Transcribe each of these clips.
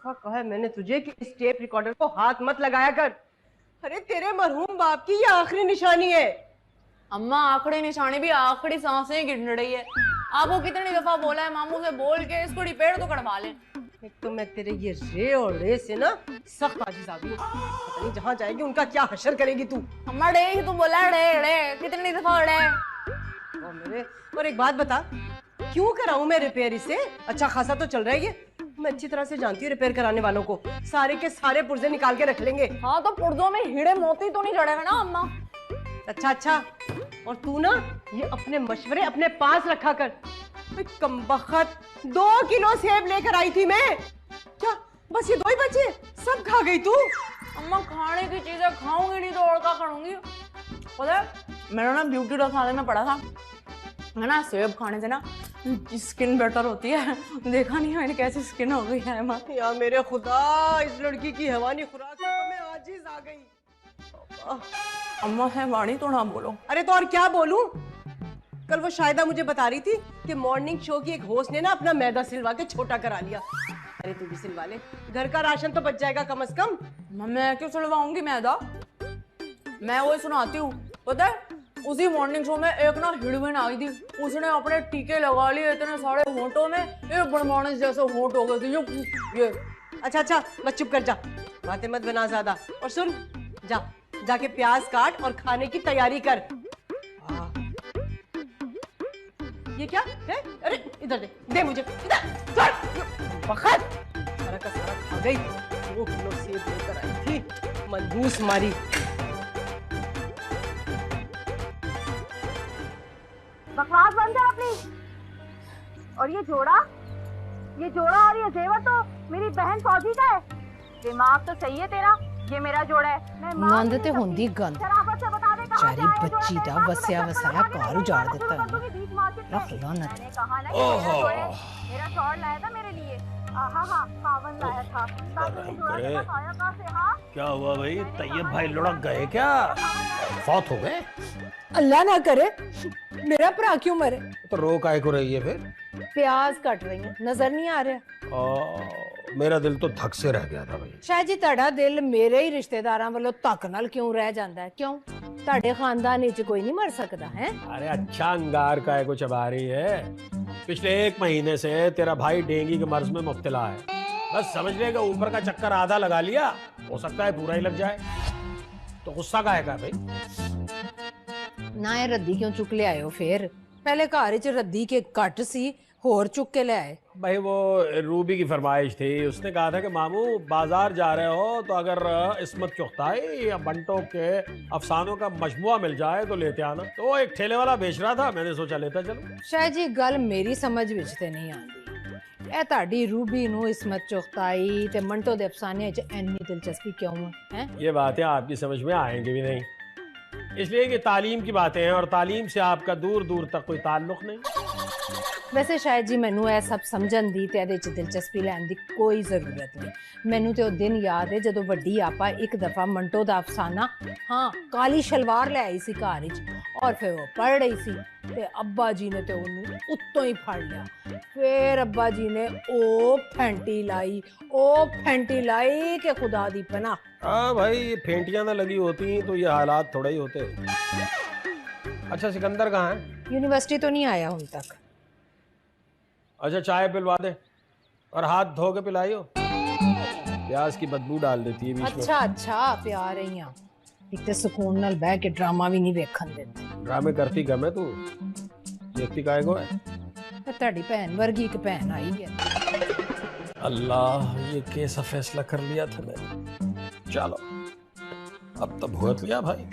दफा कहा है मैंने तुझे कि इस टेप रिकॉर्डर को हाथ मत लगाया कर। अरे तेरे मरहूम बाप की ये आखिरी निशानी है। अम्मा आखिरी निशानी भी आखिरी सांसें गिन रही है। आपको कितनी दफा बोला है मामू से बोल के इसको रिपेयर तो करवा ले। एक तो मैं तेरे ये रे और रे से ना सख्त आजिज़ आ गई हूं। पता नहीं जहां जाएगी उनका क्या हशर करेगी तू। अम्मा डे ही तू बोला है, डे डे कितनी दफा डे। और मेरे और एक बात बता, क्यों कराऊं मैं रिपेयर इसे? अच्छा खासा तो चल रहा है ये। मैं अच्छी तरह से जानती हूँ रिपेयर कराने वालों को, सारे के सारे पुर्जे निकाल के रख लेंगे। हाँ तो पुर्जों में हीड़े मोती तो नहीं चढ़ेगा ना अम्मा। अच्छा अच्छा, और तू ना ये अपने मशवरे अपने पास रखा कर। कमबख्त 2 किलो सेब लेकर आई थी मैं, क्या बस ये 2 ही बचे? सब खा गई तू। अम्मा खाने की चीजें खाऊंगी नहीं तो और क्या करूंगी। पता है मेरा ना ब्यूटी डॉक्टर में पढ़ा था है ना, सेब खाने से ना स्किन बेटर होती है। देखा नहीं मैंने कैसी स्किन हो गई है माँ। या मेरे खुदा, इस लड़की की हैवानी खुराक से तो मैं आजिज आ गई। अम्मा है वाणी तो ना बोलो। अरे तो और क्या बोलूं? कल वो शायदा मुझे बता रही थी कि मॉर्निंग शो की एक होस्ट ने ना अपना मैदा सिलवा के छोटा करा लिया। अरे तू भी सिलवा ले, घर का राशन तो बच जाएगा कम से कम। मैं क्यों सिलवाऊंगी मैदा, मैं वही सुनाती हूँ। पता है उसी मॉर्निंग शो में एक ना हिड़विन आई थी, उसने अपने टीके लगा लिए इतने सारे होंठों में, एक बनमानस जैसे होंठ हो गए थे ये। अच्छा अच्छा बस चुप कर जा, बातें मत बना ज्यादा। और सुन, जाके प्याज काट और खाने की तैयारी कर। ये क्या है? अरे इधर दे मुझे, इधर बखत सारा का सारा खा गई। 2 किलो सेब लेकर आई थी, मनहूस मारी। बकवास बंद है अपनी। और ये जोड़ा और ये जेवर तो मेरी बहन फौजी का है। दिमाग तो सही है तेरा, ये मेरा जोड़ा है। मैं गंद ते होंदी गंद, शराफत से बता दे कहां चारी बच्ची दा वसिया वसाया घर उजाड़ देता है। रख लानत। मेरा शॉर्ट लाया था मेरे लिए। आहा पावन लाया था। क्या हुआ भाई, तैयब भाई लुढ़क गए क्या? फौत हो गए? अल्लाह ना करे, मेरा भरा क्यों मरे? तो रो काहे को रही है फिर? प्याज कट रही है, नजर नहीं आ रहा। मेरा दिल तो धक से रह गया था भाई। शायद जी ਤੁਹਾਡਾ दिल मेरे ही रिश्तेदारां ਵੱਲੋਂ ਧੱਕ ਨਾਲ क्यों रह जाता है? क्यों ਤੁਹਾਡੇ खानदान ਵਿੱਚ कोई नहीं मर सकता है? अरे अच्छा अंगार काहे को चबा रही है? पिछले 1 महीने से तेरा भाई डेंगू के मर्ज में मुब्तला है। बस समझ लेगा ऊपर का चक्कर आधा लगा लिया, हो सकता है पूरा ही लग जाए। तो गुस्सा काहे का भाई? ना ये रद्दी क्यों चुक ले आए हो फिर? पहले घर ਵਿੱਚ रद्दी के घट सी, होर चुक के ले आए। भाई वो रूबी की फरमाइश थी, उसने कहा था कि मामू बाजार जा रहे हो तो अगर इस्मत चुगताई या बंटो के अफसानों का मजमुआ मिल जाए तो लेते आना। तो वो एक ठेले वाला बेच रहा था, मैंने सोचा लेता चलो। शायद जी गल मेरी समझ विच ते नहीं आंदी। ए ताड़ी रूबी नु इस्मत चुगताई ते मंटो दे अफसाने च इन्नी दिलचस्पी क्यों है? ये बातें आपकी समझ में आएंगी भी नहीं, इसलिए कि तालीम की बातें हैं और तालीम से आपका दूर दूर तक कोई ताल्लुक नहीं। वैसे शायद जी मैनू ए सब समझन दी ते एदे च दिलचस्पी लैन दी कोई जरूरत नहीं। मैनू ते ओ दिन याद है जदों वड्डी आपा एक दफा मंटो दा अफसाना हाँ काली शलवार ले आई सी घर विच, और फिर वो पढ़ रही सी ते अब्बा जी ने ते ओनू उत्तों ही फड़ लिया। फिर अब्बा जी ने ओ फैंटी लाई के खुदा दी पनाह। हाँ भाई, ये फेंटियां ना लगी होती तो ये हालात थोड़े ही होते। अच्छा सिकंदर कहाँ है? यूनिवर्सिटी तो नहीं आया हुन तक। अच्छा चाय पिलवा दे और हाथ धो के पिलाइयो, प्याज की बदबू डाल देती है बीच में। अच्छा प्यार रही हैं एक ते सुकून नाल बैठ के ड्रामा भी नहीं देखन देते। ड्रामे करती कम है तू, देखती काहे को है? ते ताड़ी भैन वर्गी एक भैन आई है। अल्लाह, ये कैसा फैसला कर लिया था मैंने। चलो अब तो भुगत लिया भाई।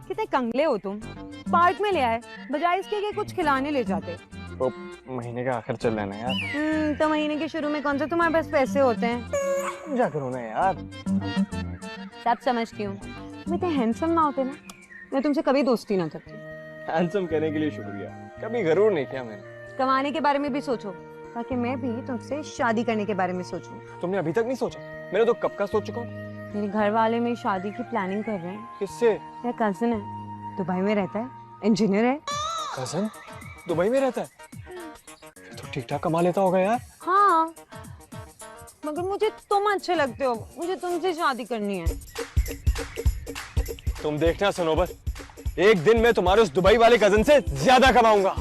कितने कंगले हो तुम, पार्क में ले आए बजाय इसके कि कुछ खिलाने ले जाते। तो महीने का आखिर चल रहा है ना यार। तो महीने के शुरू में कौन सा तुम्हारे पास पैसे होते हैं? क्या करूँ ना यार। सब समझती हूँ, तुम इतने हैंडसम ना होते ना मैं तुमसे कभी दोस्ती ना करती। हैंडसम कहने के लिए शुक्रिया, कभी गरूर नहीं किया मैंने। कमाने के बारे में भी सोचो, ताकि मैं भी तुमसे शादी करने के बारे में सोचूं। तुमने अभी तक नहीं सोचा? मैंने तो कब का सोच चुका हूँ। मेरे घर वाले मेरी शादी की प्लानिंग कर रहे हैं। किससे? मेरा कजिन है, दुबई में रहता है, इंजीनियर है। कजन दुबई में रहता है? तो ठीक ठाक कमा लेता होगा यार। हाँ, मगर मुझे तुम अच्छे लगते हो, मुझे तुमसे शादी करनी है। तुम देखना सनोबर, एक दिन मैं तुम्हारे उस दुबई वाले कजन से ज्यादा कमाऊंगा।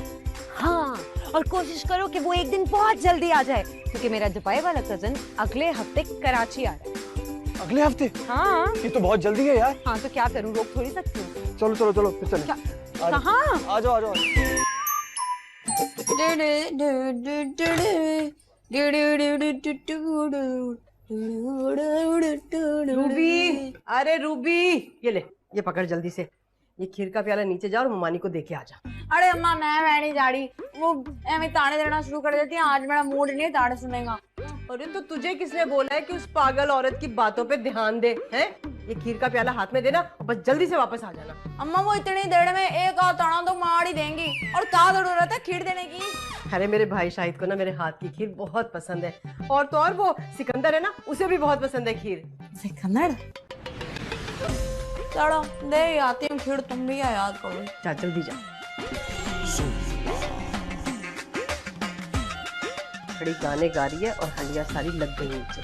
हाँ, और कोशिश करो कि वो एक दिन बहुत जल्दी आ जाए, क्योंकि मेरा दुबई वाला कजन अगले हफ्ते कराची आ रहा है। अगले हफ्ते? हाँ। ये तो बहुत जल्दी है यार। हाँ तो क्या करूँ, रोक थोड़ी सकती हूँ। चलो चलो चलो फिर चलें। कहाँ? आ जाओ आ जाओ। रूबी, अरे रूबी, ये ले, ये पकड़ जल्दी से। ये खीर का प्याला नीचे जा और ममानी को देके आ जा। अरे अम्मा मैं नहीं जा रही, वो एवं ताने देना शुरू कर देती है। आज मेरा मूड नहीं है ताने सुनेगा। अरे तो तुझे किसने बोला है कि उस पागल औरत की बातों पे ध्यान दे? हैं? ये खीर का प्याला हाथ में देना, बस जल्दी से वापस आ जाना। अम्मा वो इतनी देर में एक आध ताना तो मार ही देंगी, और क्या जरूरत है खीर देने की? अरे मेरे भाई शाहिद को ना मेरे हाथ की खीर बहुत पसंद है, और तो और वो सिकंदर है ना, उसे भी बहुत पसंद है खीर। सिकंदर? चलो दे आती हूँ खीर, तुम भी याद करो। जा जल्दी जा। खड़ी गाने गा रही है और हंडिया सारी लग गई नीचे।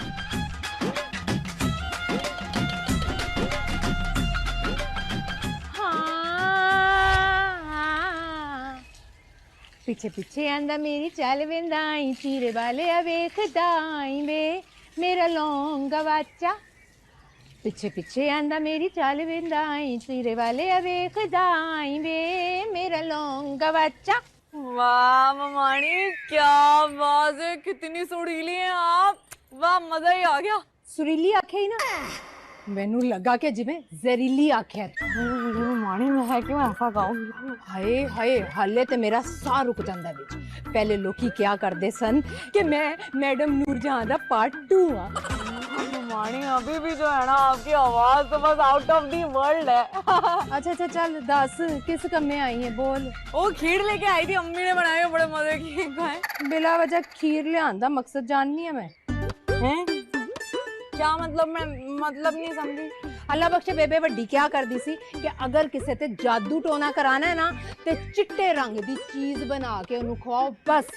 पीछे पीछे आंदा मेरी चाल वेंदाई, चीरे वाले वेखदाई वे मेरा लौंगा वाचा। पीछे पीछे आंदा मेरी चाल वेंदाई, चीरे वाले वेखदाई वे मेरा लौंगा वाचा। वाह ममानी, क्या आवाज है, कितनी सुरीली हैं आप। वाह मजा ही आ गया। सुरीली आखे ही ना, मैनू लगा के जिवें जहरीली आखे। ममानी मैं क्यों ऐसा गाऊं? हाय हाय, हाले ते मेरा साह रुक जांदा विच। पहले लोकी क्या करदे सन कि मैं मैडम नूरजहां दा पार्ट 2 हां। ममानी अभी भी जो है ना, आपकी आवाज तो बस आउट ऑफ दी वर्ल्ड है। अच्छा अच्छा चल दस, किस काम में आई है बोल। वो खीर लेके आई थी, अम्मी ने बनाई, बड़े मजे की खाए। बिला वजह खीर लियान दा मकसद जाननी है मैं। हैं? क्या मतलब? मैं मतलब नहीं समझी। अल्लाह बख्शे बेबे वड्डी क्या कर दी सी कि अगर किसी ते जादू टोना कराना है ना, ते चिट्टे रंग दी चीज बना के उन्हें खवाओ, बस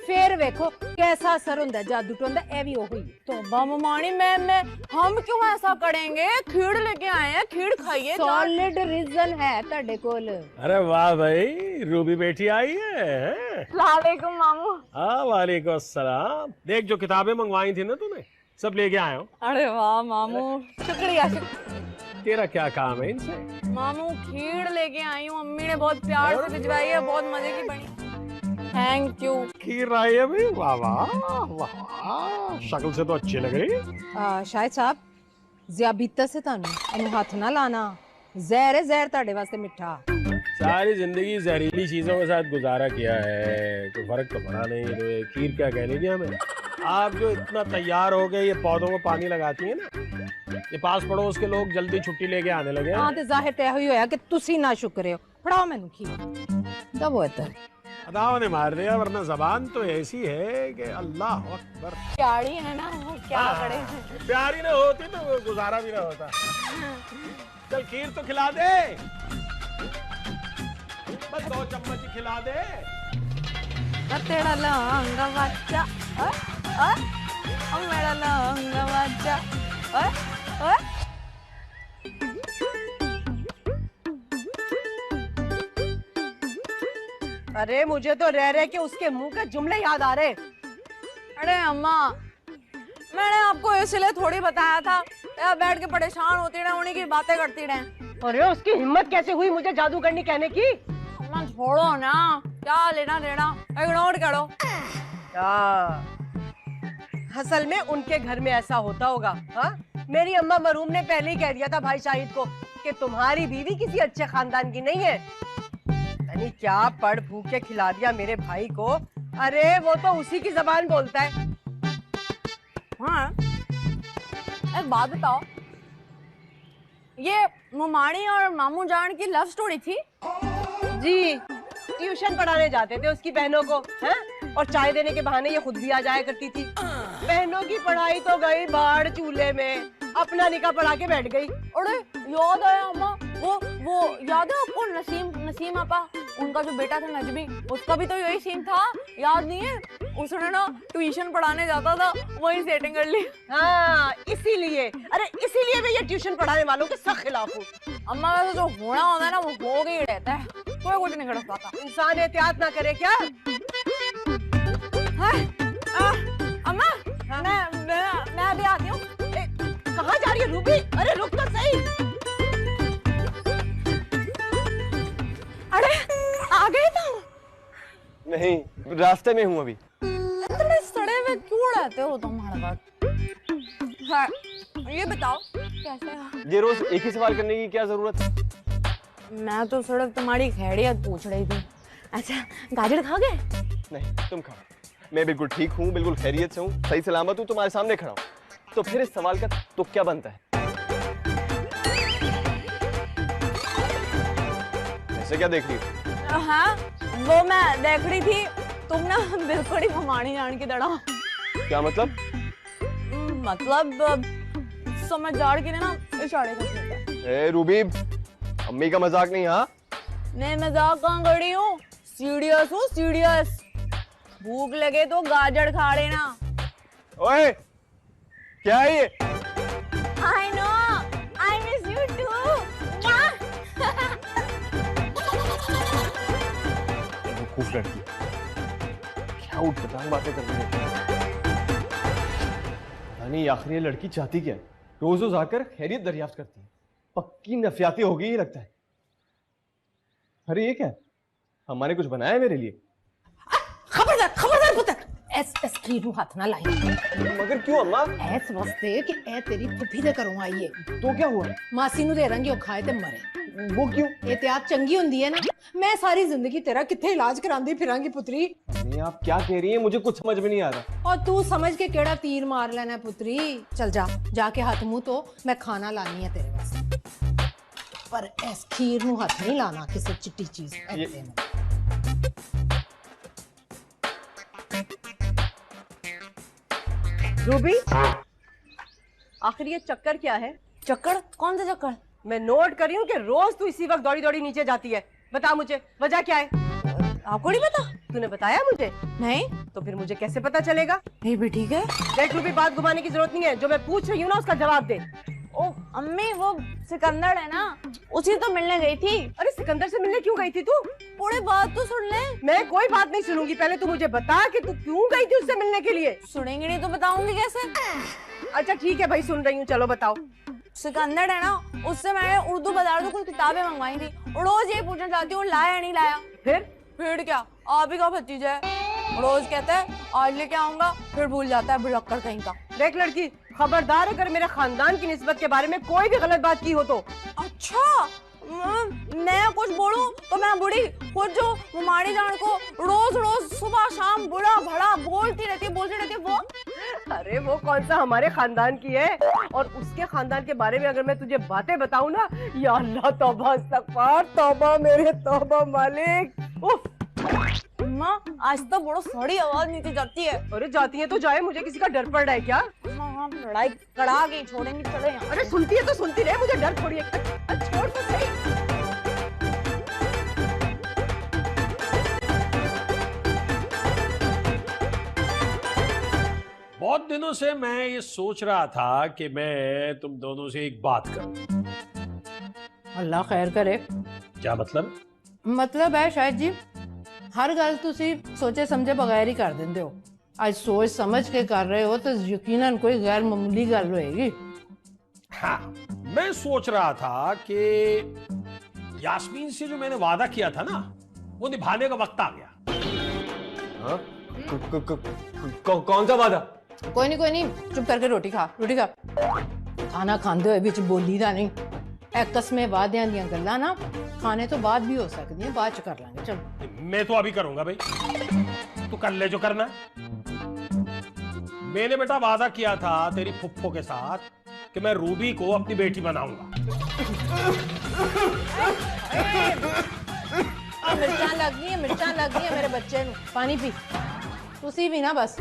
फिर वेखो कैसा असर हुंदा है जादू टोन दा। ए भी ओही तौबा ममानी, मैं हम क्यों ऐसा करेंगे? खीर लेके आए हैं, खीर खाइए। सॉलिड रीजन है तड़े कोल। अरे वाह भाई, रूबी बेटी आई है। वालेकुम मामू। हाँ वालेकुम अस्सलाम। देख जो किताबें मंगवाई थी ना तूने, सब लेके आया हूँ। अरे वाह मामू, शुक्रिया। तेरा क्या काम है इनसे? मामू खीर लेके आई हूँ, अम्मी ने बहुत प्यार से भिजवाई है, बहुत मजे की बनी। Thank you. खीर आई है भाई, वाह वाह वाह, शक्ल से तो अच्छी लग रही है। शायद साहब ज़ियाबिता से तानू इन्हें हाथ ना लाना, जहर है जहर ताड़े वास्ते मिठा। सारी जिंदगी जहरीली चीजों के साथ गुजारा किया है, कोई फर्क तो पड़ा नहीं। तो ये खीर क्या कहने की हमें? आप जो इतना तैयार हो गए, ये पौधों को पानी लगाती है ना, ये पास पड़ोस के लोग जल्दी छुट्टी लेके आने लगे हैं। हाँ ते जाहिर तय हुई होया कि तुसी ना शुक्र हो। फड़ाओ मैनू खीर दबो इधर। अदाओं ने मार दिया, वरना जबान तो ऐसी है कि अल्लाह अकबर। प्यारी है ना, क्या करे। प्यारी ना होती तो गुजारा भी ना होता। चल खीर तो खिला दे, बस 2 चम्मच ही खिला दे। तेरा लहंगा बच्चा, मेरा लहंगा बच्चा। अरे मुझे तो रह रहे के उसके मुंह के जुमले याद आ रहे। अरे अम्मा, मैंने आपको इसलिए थोड़ी बताया था, या बैठ के परेशान होती रहे, उन्हीं की बातें करती रहे। अरे उसकी हिम्मत कैसे हुई मुझे जादूगरनी कहने की? अम्मा छोड़ो ना, क्या लेना देना, इग्नोर करो। असल में उनके घर में ऐसा होता होगा। हाँ, मेरी अम्मा मरूम ने पहले ही कह दिया था भाई शाहिद को कि तुम्हारी बीवी किसी अच्छे खानदान की नहीं है। यानी क्या पढ़ भूख के खिला दिया मेरे भाई को। अरे वो तो उसी की जबान बोलता है। हाँ, एक बात बताओ, ये मुमानी और मामू जान की लव स्टोरी थी? जी, ट्यूशन पढ़ाने जाते थे उसकी बहनों को। हैं? और चाय देने के बहाने ये खुद भी आ जाया करती थी। बहनों की पढ़ाई तो गई बाहर चूल्हे में, अपना निकाह पढ़ा के बैठ गई। अरे याद आया अम्मा, वो याद है आपको नसीम आपा, उनका जो बेटा था नजमी, उसका भी तो यही सीन था, याद नहीं है? उसने ना ट्यूशन पढ़ाने जाता था, वही सेटिंग कर ली। हाँ इसीलिए मैं ये ट्यूशन पढ़ाने वालों के सख्त खिलाफ हूँ। अम्मा वैसे जो होना होता है ना वो हो गई रहता है, कोई कुछ नहीं कर पाता। इंसान एहतियात ना करे क्या? अम्मा मैं अभी आती हूँ। कहाँ जा रही है रूबी? अरे रुक तो सही। अरे आ गए तुम? नहीं, रास्ते में हूँ अभी। इतने सड़े हुए क्यों रहते हो तुम हर वक्त? हाँ, ये बताओ कैसे हो? ये रोज एक ही सवाल करने की क्या जरूरत है? मैं तो सिर्फ तुम्हारी खैरियत पूछ रही थी। अच्छा गाजर खाओगे? नहीं, तुम खाओ। मैं बिल्कुल ठीक हूँ, बिल्कुल खैरियत से हूँ, सही सलामत हूँ, तुम्हारे सामने खड़ा हूँ। तो फिर इस सवाल का तो क्या बनता है? ऐसे क्या देख रही हो? हाँ वो मैं देख रही थी, तुम ना बिल्कुल ही भमानी जान की तरह। क्या मतलब? मतलब समझदार के लिए ना इशारे करते हैं। ए रूबी, अम्मी का मजाक नहीं। हाँ मैं मजाक कहाँ कर रही हूँ, सीरियस हूँ सीरियस। भूख लगे तो गाजर खा लेना। ओए, क्या है ये? I know, I miss you too. बेवकूफ लड़की, क्या उठपटांग बातें कर रही है। पता नहीं आखिर ये लड़की चाहती क्या है? रोज रोज आकर खैरियत दरियाफ्त करती है, पक्की नफियाती हो गई ये लगता है। अरे ये क्या है? हमारे कुछ बनाया है मेरे लिए? खबरदार पुत्र, ऐस खीरू हाथ ना लाई। मगर क्यों अम्मा? ऐस वास्ते कि ए तेरी फुफी दे घरों आई है, तो क्या हुआ? मासी नु दे रंगे ओ खाए ते मरे। वो क्यों? एहतियात चंगी हुंदी है ना। मैं सारी जिंदगी तेरा किथे इलाज करांदी फिरांगी पुत्री। नहीं, आप क्या कह रही हैं? मुझे कुछ समझ में नहीं आ रहा। और तू समझ के केड़ा तीर मार लेना पुत्री। चल जा, जाके हाथ मुंह तो मैं खाना लानी है तेरे वास्ते, पर ऐस खीर नु हाथ नहीं लाना किसी चिट्टी चीज ये- रूबी आखिर ये चक्कर क्या है? चक्कर? कौन सा चक्कर? मैं नोट कर रही हूँ कि रोज तू इसी वक्त दौड़ी दौड़ी नीचे जाती है। बता मुझे वजह क्या है? आपको नहीं पता? तूने बताया मुझे? नहीं। तो फिर मुझे कैसे पता चलेगा? ये भी ठीक है। देख रूबी, बात घुमाने की जरूरत नहीं है, जो मैं पूछ रही हूँ ना उसका जवाब दे। ओ अम्मी, वो सिकंदर है ना, उसी तो मिलने गई थी। अरे सिकंदर से मिलने क्यों गई थी तू? पूरी बात तो सुन ले। मैं कोई बात नहीं सुनूंगी, पहले तू मुझे बता कि तू क्यों गई थी उससे मिलने के लिए। सुनेंगे नहीं तो बताऊंगी कैसे? अच्छा ठीक है भाई, सुन रही हूँ, चलो बताओ। सिकंदर है ना, उससे मैंने उर्दू बाजार से कुछ किताबें मंगवाई थी। रोज ये पूछना चाहती हूँ लाया नहीं लाया। फिर क्या, आप ही का भतीजा है, रोज कहता है आज लेके आऊंगा, फिर भूल जाता है भुलक्कड़ कहीं का। देख लड़की, खबरदार अगर मेरे खानदान की निस्बत के बारे में कोई भी गलत बात की हो तो। अच्छा मैं कुछ बोलूं तो मैं बुढ़ी खुद जो मुमाड़ी जान को रोज रोज सुबह शाम बुरा भड़ा बोलती रहती है वो। अरे वो कौन सा हमारे खानदान की है? और उसके खानदान के बारे में अगर मैं तुझे बातें बताऊं ना, या अल्लाह तौबा इस्तगफार, तौबा मेरे तौबा मालिक। उफ। अम्मा आज तो बड़ो सड़ी आवाज नीचे जाती है। अरे जाती है तो जाए, मुझे किसी का डर पड़ रहा है क्या? हम लड़ाई कड़ा के छोड़ेंगे, चलो यहाँ। अरे सुनती है तो सुनती रहे, मुझे डर थोड़ी है। छोड़ तो सही। बहुत दिनों से मैं ये सोच रहा था कि मैं तुम दोनों से एक बात करूं। अल्लाह खैर करे। क्या मतलब? मतलब है शायद जी, हर गल तुसी सोचे समझे बगैर ही कर देंदे हो। आज सोच समझ के कर रहे हो तो यकीनन कोई गैर मामूली गल होएगी। हाँ, मैं सोच रहा था कि यास्मीन से जो मैंने वादा किया था ना, वो निभाने का वक्त आ गया। हाँ? कौन सा वादा? कोई नहीं, चुप करके रोटी खा। खाना खांदे हुए बिच बोली दा नहीं। ए कस्में वादियां दियां गल्लां ना खाने तो बाद भी हो सकती हैं, बाद च कर लांगे। चलो मैं तो अभी करूंगा भाई, तू कर ले जो करना। मैंने बेटा वादा किया था तेरी फुफ्फो के साथ कि मैं रूबी को अपनी बेटी बनाऊंगा। मिर्चां लग गई है मेरे बच्चे ਨੂੰ। पानी पी। तुसी भी ना बस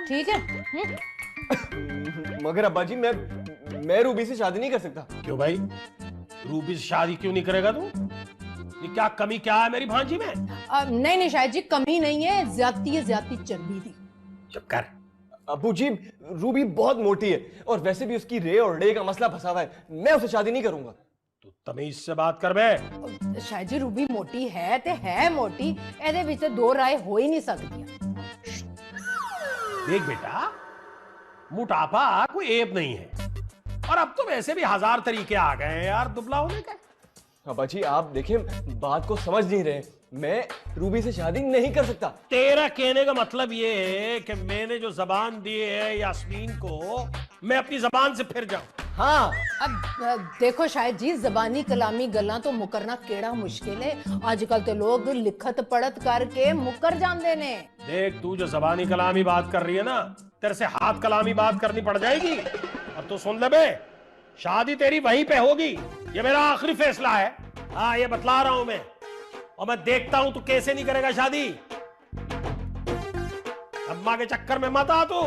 ठीक है मगर अब्बा जी मैं रूबी से शादी नहीं कर सकता। क्यों भाई, रूबी से शादी क्यों नहीं करेगा तू? ये क्या कमी क्या है मेरी भांजी में? नहीं नहीं शायद जी कमी नहीं है, ज्यादती चर्बी थी। चुप कर। अब्बू जी रूबी बहुत मोटी है और वैसे भी उसकी रे और डे का मसला फंसा हुआ है, मैं उससे शादी नहीं करूंगा। तू तमीज से बात कर बे। शायद जी रूबी मोटी है ते है मोटी, एदे विच दो राय हो ही नहीं सकती। देख बेटा, मोटापा कोई ऐब नहीं है, और अब तो वैसे भी 1000 तरीके आ गए हैं यार दुबला होने के। अब्बा जी आप देखें बात को समझ नहीं रहे, मैं रूबी से शादी नहीं कर सकता। तेरा कहने का मतलब ये है कि मैंने जो जबान दी है यास्मीन को, मैं अपनी जबान से फिर जाऊं? हाँ अब देखो शायद जी जबानी कलामी गल्लां तो मुकरना केड़ा मुश्किल है, आजकल तो लोग लिखत पढ़त करके मुकर जाते ने। देख तू जो जबानी कलामी बात कर रही है ना, तेरे से हाथ कलामी बात करनी पड़ जाएगी। अब तो सुन ले बे, शादी तेरी वहीं पे होगी, ये मेरा आखिरी फैसला है। हाँ ये बतला रहा हूं मैं, और मैं देखता हूं तू कैसे नहीं करेगा शादी। अम्मा के चक्कर में मत आ तू।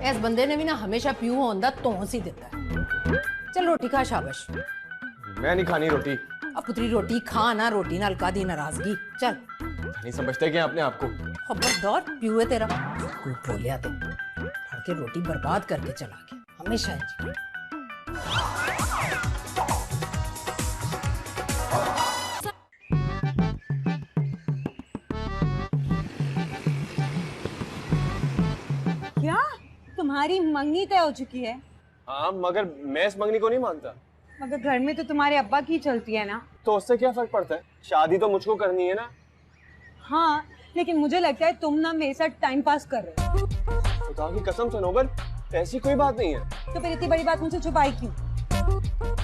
इस बंदे ने भी ना हमेशा प्यू होने दा तोंस ही देता है। चल रोटी खा शाबाश। मैं नहीं खानी रोटी। अब पुत्री रोटी खा ना, रोटी नाल कादी नाराजगी। चल नहीं समझते क्या अपने आप को? खबरदार प्यू है तेरा, कोई बोलिया ते फड़ के रोटी बर्बाद करके चला गया हमेशा जी। क्या तुम्हारी मंगनी तय हो चुकी है? हाँ मगर मैं इस मंगनी को नहीं मानता। मगर घर में तो तुम्हारे अब्बा की चलती है ना। तो उससे क्या फर्क पड़ता है, शादी तो मुझको करनी है ना। हाँ लेकिन मुझे लगता है तुम ना मेरे साथ टाइम पास कर रहे हो। खुदा की कसम से नोबल, ऐसी कोई बात नहीं है। तो फिर इतनी बड़ी बात मुझसे छुपाई क्यों?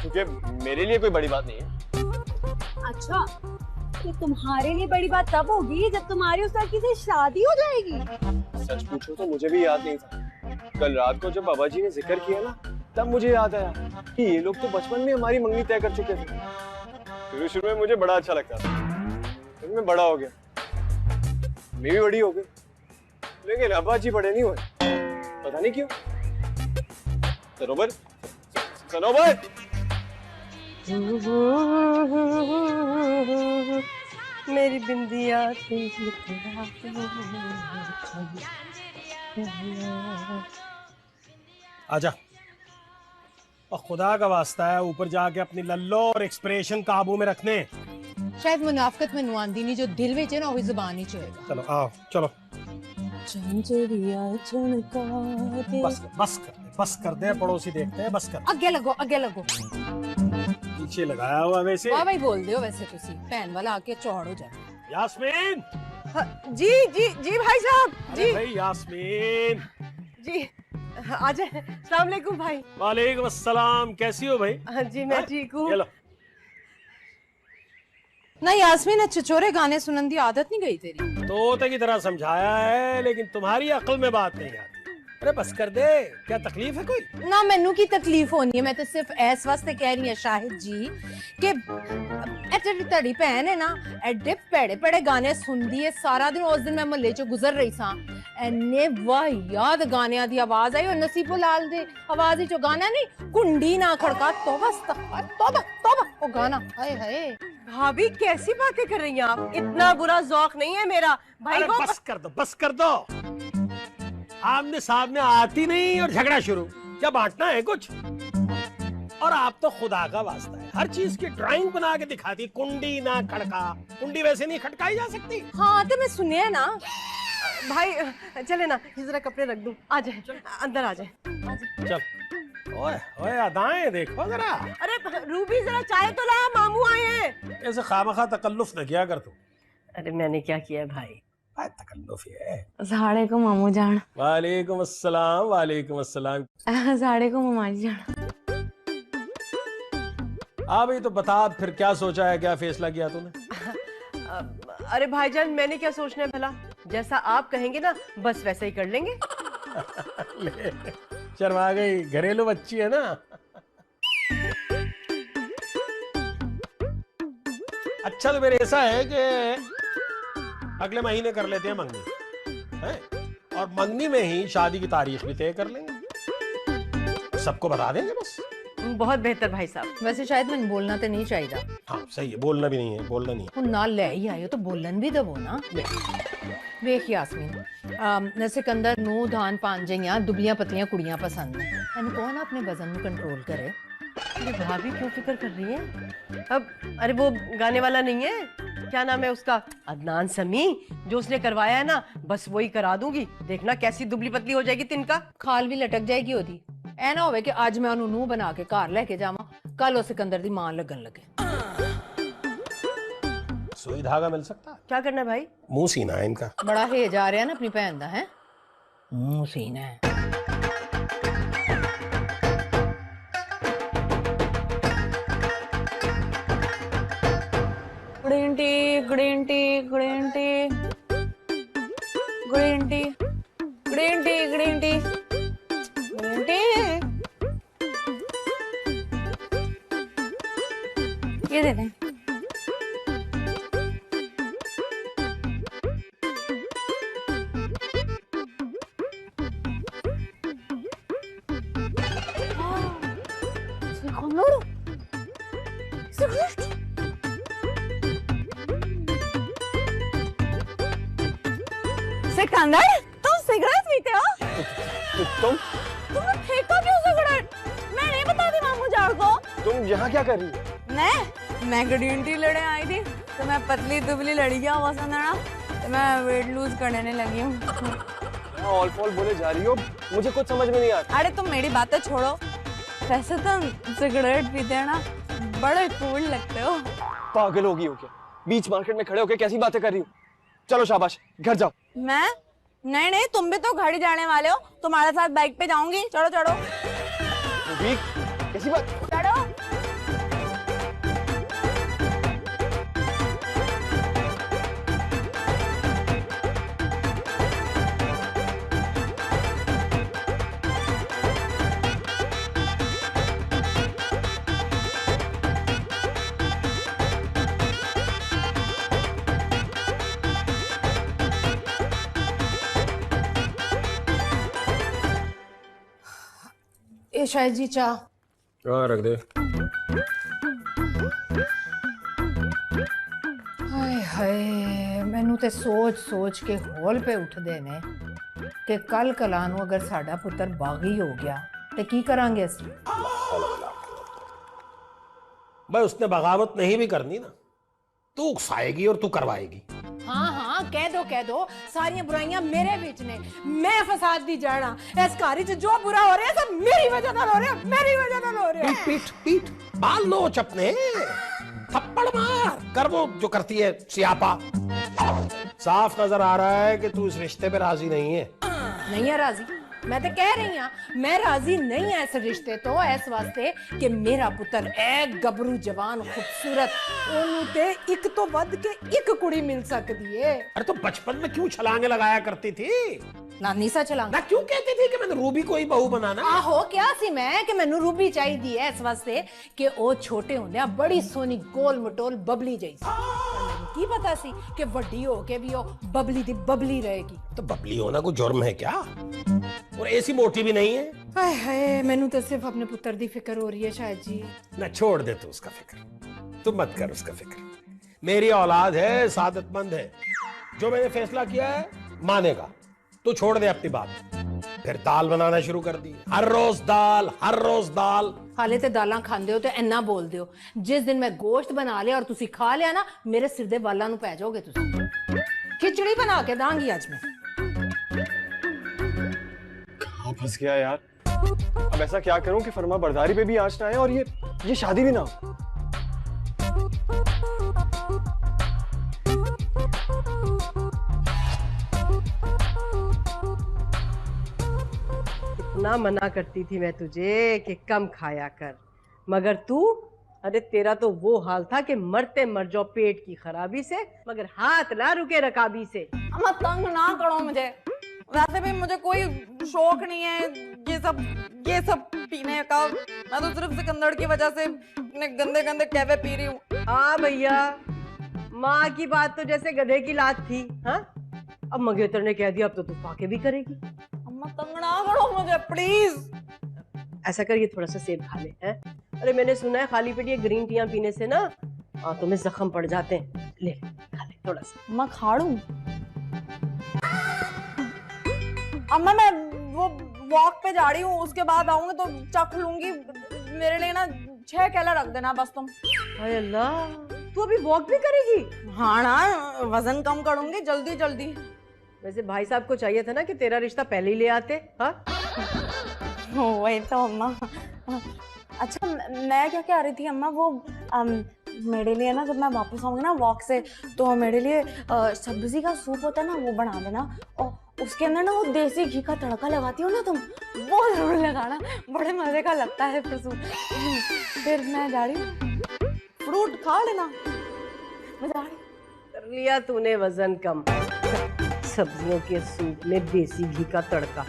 क्योंकि मेरे लिए कोई बड़ी बात नहीं है। अच्छा तो तुम्हारे लिए बड़ी बात तब होगी जब तुम्हारी उस लड़की से शादी हो जाएगी। सच पूछो तो मुझे भी याद नहीं था। कल रात को जब बाबा जी ने जिक्र किया ना, तब मुझे याद आया कि ये लोग तो बचपन में हमारी मंगनी तय कर चुके थे। शुरू में मुझे बड़ा अच्छा लगता था, फिर मैं बड़ा हो गया, मैं भी बड़ी हो गई, लेकिन अब्बा जी बड़े नहीं हुए, पता नहीं क्यों। सनोबर, सनोबर, मेरी बिंदिया आजा, और खुदा का वास्ता है ऊपर जाके अपनी लल्लो और एक्सप्रेशन काबू में रखने। शायद मुनाफकत में नुआंदी नहीं, जो दिल में है ना वही जुबान ही होएगा। चलो आओ चलो, बस कर दे, पड़ोसी देखते हैं, बस कर। अगे लगो अगे लगो। पीछे लगाया हुआ वैसे। वाह भाई बोल दो वैसे तुसी, भैन वाला आके चौड़ हो जाए। यास्मीन। जी जी जी भाई साहब जी। भाई यास्मीन जी आ जाए। अस्सलाम वालेकुम भाई। वालेकुम अस्सलाम, कैसी हो भाई? हाँ जी मैं ठीक हूँ। चलो ना यास्मीन, छिछोरे गाने सुनने की आदत नहीं गई तेरी? तोते की तरह समझाया है, लेकिन तुम्हारी अक्ल में बात नहीं आती। अरे बस कर दे, क्या तकलीफ है कोई? ना मैनू की तकलीफ होनी है, मैं तो सिर्फ ऐस वास्ते कह रही हूँ शाहिद जी कि तेरी तड़ी भैन है ना, एडे पेड़े पेड़े गाने सुनदी है सारा दिन। उस दिन मैं महल्ले चो गुजर रही सा, एने वाहियात गानियां दी आवाज आई, और नसीबो लाल दे आवाज ही चो गाना नहीं, कुंडी ना खड़का, तौबा तौबा तौबा, वो गाना हाय हाय। भाभी कैसी बातें कर रही हैं आप? इतना बुरा जौक नहीं है मेरा भाई। अरे वो बस कर दो, बस कर दो। आमने सामने आती नहीं और झगड़ा शुरू, क्या बांटना है कुछ? और आप तो खुदा का वास्ता है हर चीज की ड्राइंग बना के दिखाती, कुंडी ना खड़का। कुंडी वैसे नहीं खटकाई जा सकती। हाँ तो मैं सुनिए ना भाई, चले ना, ये जरा कपड़े रख दूं, आ जाए अंदर आ जाए। चल ओए ओए अदाएं देखो जरा। अरे रूबी जरा चाय तो ला, मामू आए हैं। ऐसे खामखा तकल्लुफ न किया कर तू। अरे मैंने क्या किया भाई? तकल्लुफ है। साड़े को मामू जान। वालेकुम अस्सलाम, वालेकुम अस्सलाम। साड़े को मामा जी जान। हाँ भाई, तो बता फिर क्या सोचा है, क्या फैसला किया तूने? अरे भाईजान मैंने क्या सोचना है भला, जैसा आप कहेंगे ना बस वैसा ही कर लेंगे। शर्मा गई, घरेलू बच्ची है ना। अच्छा तो मेरे ऐसा है कि अगले महीने कर लेते हैं मंगनी, हैं? और मंगनी में ही शादी की तारीख भी तय कर लेंगे, सबको बता देंगे बस। बहुत बेहतर भाई साहब। वैसे शायद मैंने बोलना तो नहीं चाहिए। हाँ सही है, बोलना भी नहीं है, बोलना नहीं है। ਹੁਣ ਨਾਲ ਲੈ ਹੀ ਆਇਓ ਤਾਂ ਬੋਲਣ ਵੀ ਦਵੋ ਨਾ। ਵੇਖ ਯਾਸਮੀਨ, ਸਿਕੰਦਰ ਨੂੰ ਧਾਨ ਪਾਂਜਈਆਂ ਦੁਬਲੀਆਂ ਪਤਲੀਆਂ ਕੁੜੀਆਂ ਪਸੰਦ ਨੇ। ਇਹਨੂੰ ਕੌਣ ਆਪਣੇ ਵਜ਼ਨ ਨੂੰ ਕੰਟਰੋਲ ਕਰੇ। अरे भाभी क्यों फिक्र कर रही है? अब अरे वो गाने वाला नहीं है, क्या नाम है उसका, अदनान समी, जो उसने करवाया है ना, बस वही करा दूंगी। देखना कैसी दुबली पतली हो जाएगी तिनका। ਖਾਲ ਵੀ ਲਟਕ ਜਾਏਗੀ ਉਹਦੀ। ਐ ਨਾ ਹੋਵੇ ਕਿ ਅੱਜ ਮੈਂ ਉਹਨੂੰ ਨੂੰਹ ਬਣਾ ਕੇ ਘਰ ਲੈ ਕੇ ਜਾਵਾਂ, ਕੱਲ ਉਹ ਸਿਕੰਦਰ ਦੀ ਮਾਂ ਲੱਗਣ ਲੱਗੇ। सुई धागा मिल सकता है? क्या करना है भाई? मुंह सीना है इनका। ਬੜਾ ਹੇਜ ਆ ਰਿਹਾ ਨਾ ਆਪਣੀ ਭੈਣ ਦਾ, ਹੈ ਮੂੰਹ ਸੀਨਾ ਹੈ। Green tea green tea green tea green tea green tea green tea green tea, ये दे दें। सिकंदर, तुम सिगरेट पीते हो? तुम तुमने फेंका क्यों सिगरेट? मैं नहीं बताती मामू जाड़ को। तुम यहाँ क्या कर रही हो? मैं ग्रीन टी लेने आई थी, तो मैं पतली दुबली लड़कियां पसंद है ना, तो मैं वेट लूज करने लगी हूँ। ऑल फॉल बोले जा रही हो, मुझे कुछ समझ में नहीं आता। अरे तुम मेरी बातें छोड़ो, वैसे तुम सिगरेट पीते हैं ना, बड़े कूल लगते हो। पागल होगी हो क्या? बीच मार्केट में खड़े होके कैसी बातें कर रही हो? चलो शाबाश, घर जाओ। मैं नहीं नहीं, तुम भी तो घर ही जाने वाले हो, तुम्हारे साथ बाइक पे जाऊंगी। चढ़ो चढ़ो कैसी बात? चढ़ो। ਇਹ ਸ਼ਾਇਦ ਜੀ ਚਾਹ। हाँ रख दे। ਹਾਏ ਹਾਏ, ਮੈਨੂੰ ਤੇ ਸੋਚ ਕੇ ਹੌਲ ਪੇ ਉੱਠਦੇ ਨੇ ਕਿ ਕੱਲ ਕਲਾ ਨੂੰ ਅਗਰ ਸਾਡਾ ਪੁੱਤਰ ਬਾਗੀ ਹੋ ਗਿਆ ਤੇ ਕੀ ਕਰਾਂਗੇ ਅਸੀਂ। भाई उसने बगावत नहीं भी करनी ना, तू उकसाएगी और तू करवाएगी। हाँ हाँ कह दो सारियां बुराइयां मेरे विच ने, मैं फसाद दी जड़ हां। इस घर च जो बुरा हो रहा है सब मेरी वजह नाल हो रहा है, मेरी वजह नाल हो रहा है। पीठ बाल नोच अपने, थप्पड़ मार कर वो जो करती है सियापा। साफ नजर आ रहा है कि तू इस रिश्ते पे राजी नहीं है। नहीं है राजी, मैं तो कह रही हाँ मैं राजी नहीं है इस रिश्ते तो, इस वास्ते कि मेरा पुत्र है गबरू जवान खूबसूरत, ओनू ते एक तो वध के एक कुड़ी मिल सकती है। अरे तो बचपन में क्यों छलांगे लगाया करती थी? नानी सा चलांगा ना क्यों कहती थी कि मैंने रूबी को ही बहू बनाना? आहो क्या सी मैं कि मैनू रूबी चाहिए है इस वास्ते कि ओ छोटे होंदे बड़ी सोनी गोल मटोल बबली जैसी। मैनू की पता सी कि वड्डी हो के भी ओ बबली दी बबली रहेगी। तो बबली होना कोई जुर्म है क्या? और ऐसी मोटी भी नहीं है। हाय हाय, मैनू तो सिर्फ अपने पुत्र दी फिक्र हो रही है शायद जी। ना छोड़ दे तू उसका फिक्र, तू मत कर उसका फिक्र। मेरी औलाद है, सादतमंद है, जो मैंने फैसला किया है मानेगा। तू छोड़ दे अपनी बात। फिर दाल बनाना शुरू कर दी, हर रोज दाल हर रोज दाल। हाले ते दालां खांदे हो तो इन्ना बोलदे हो, जिस दिन मैं गोश्त बना लिया और तुसी खा लिया ना, मेरे सिर दे वालां नू पै जाओगे तुसी। खिचड़ी बना के दांगी आज मैं। कहाँ फंस गया यार। अब ऐसा क्या करूं कि फरमा बरदारी पे भी आंच ना आए और ये शादी भी ना हो। इतना मना करती थी मैं तुझे कि कम खाया कर, मगर तू, अरे तेरा तो वो हाल था कि मरते मर जाओ पेट की खराबी से, मगर हाथ ना रुके रकाबी से। अम्मा तंग ना करो मुझे, वैसे भी मुझे कोई शौक नहीं है ये सब पीने का। मैं तो सिर्फ सिकंदर की वजह से इतने गंदे गंदे कहवे पी रही हूँ। हाँ भैया, माँ की बात तो जैसे गधे की लात थी। हाँ, अब मंगेतर ने कह दिया, अब तो तू पाके भी करेगी। अम्मा तंग ना करो मुझे प्लीज। ऐसा कर, ये थोड़ा सा सेब खा ले। हैं? अरे मैंने सुना है खाली पेट ये ग्रीन टीयां पीने से ना तुम्हें जख्म पड़ जाते हैं। ले खा ले थोड़ा सा। अम्मा खा लूं? अम्मा मैं वो वॉक पे जा रही हूँ, उसके बाद आऊंगी तो चख लूंगी। मेरे लिए ना 6 केला रख देना बस तुम। हाय अल्लाह, तू अभी वॉक भी करेगी? हाँ ना, वजन कम करूंगी जल्दी जल्दी। वैसे भाई साहब को चाहिए था ना कि तेरा रिश्ता पहले ही ले आते। हाँ, वही तो अम्मा। अच्छा मैं क्या कह रही थी अम्मा, वो मेरे लिए ना जब मैं वापस आऊंगी ना वॉक से, तो मेरे लिए सब्जी का सूप होता है ना, वो बना देना। और उसके अंदर ना वो देसी घी का तड़का लगाती हो ना तुम, वो जरूर लगाना, बड़े मजे का लगता है फिर सूप। फिर मैं जा रही हूँ, फ्रूट खा लेना। मैं जा रही हूँ। कर लिया तूने वजन कम। सब्जियों के सूप में देसी घी का तड़का।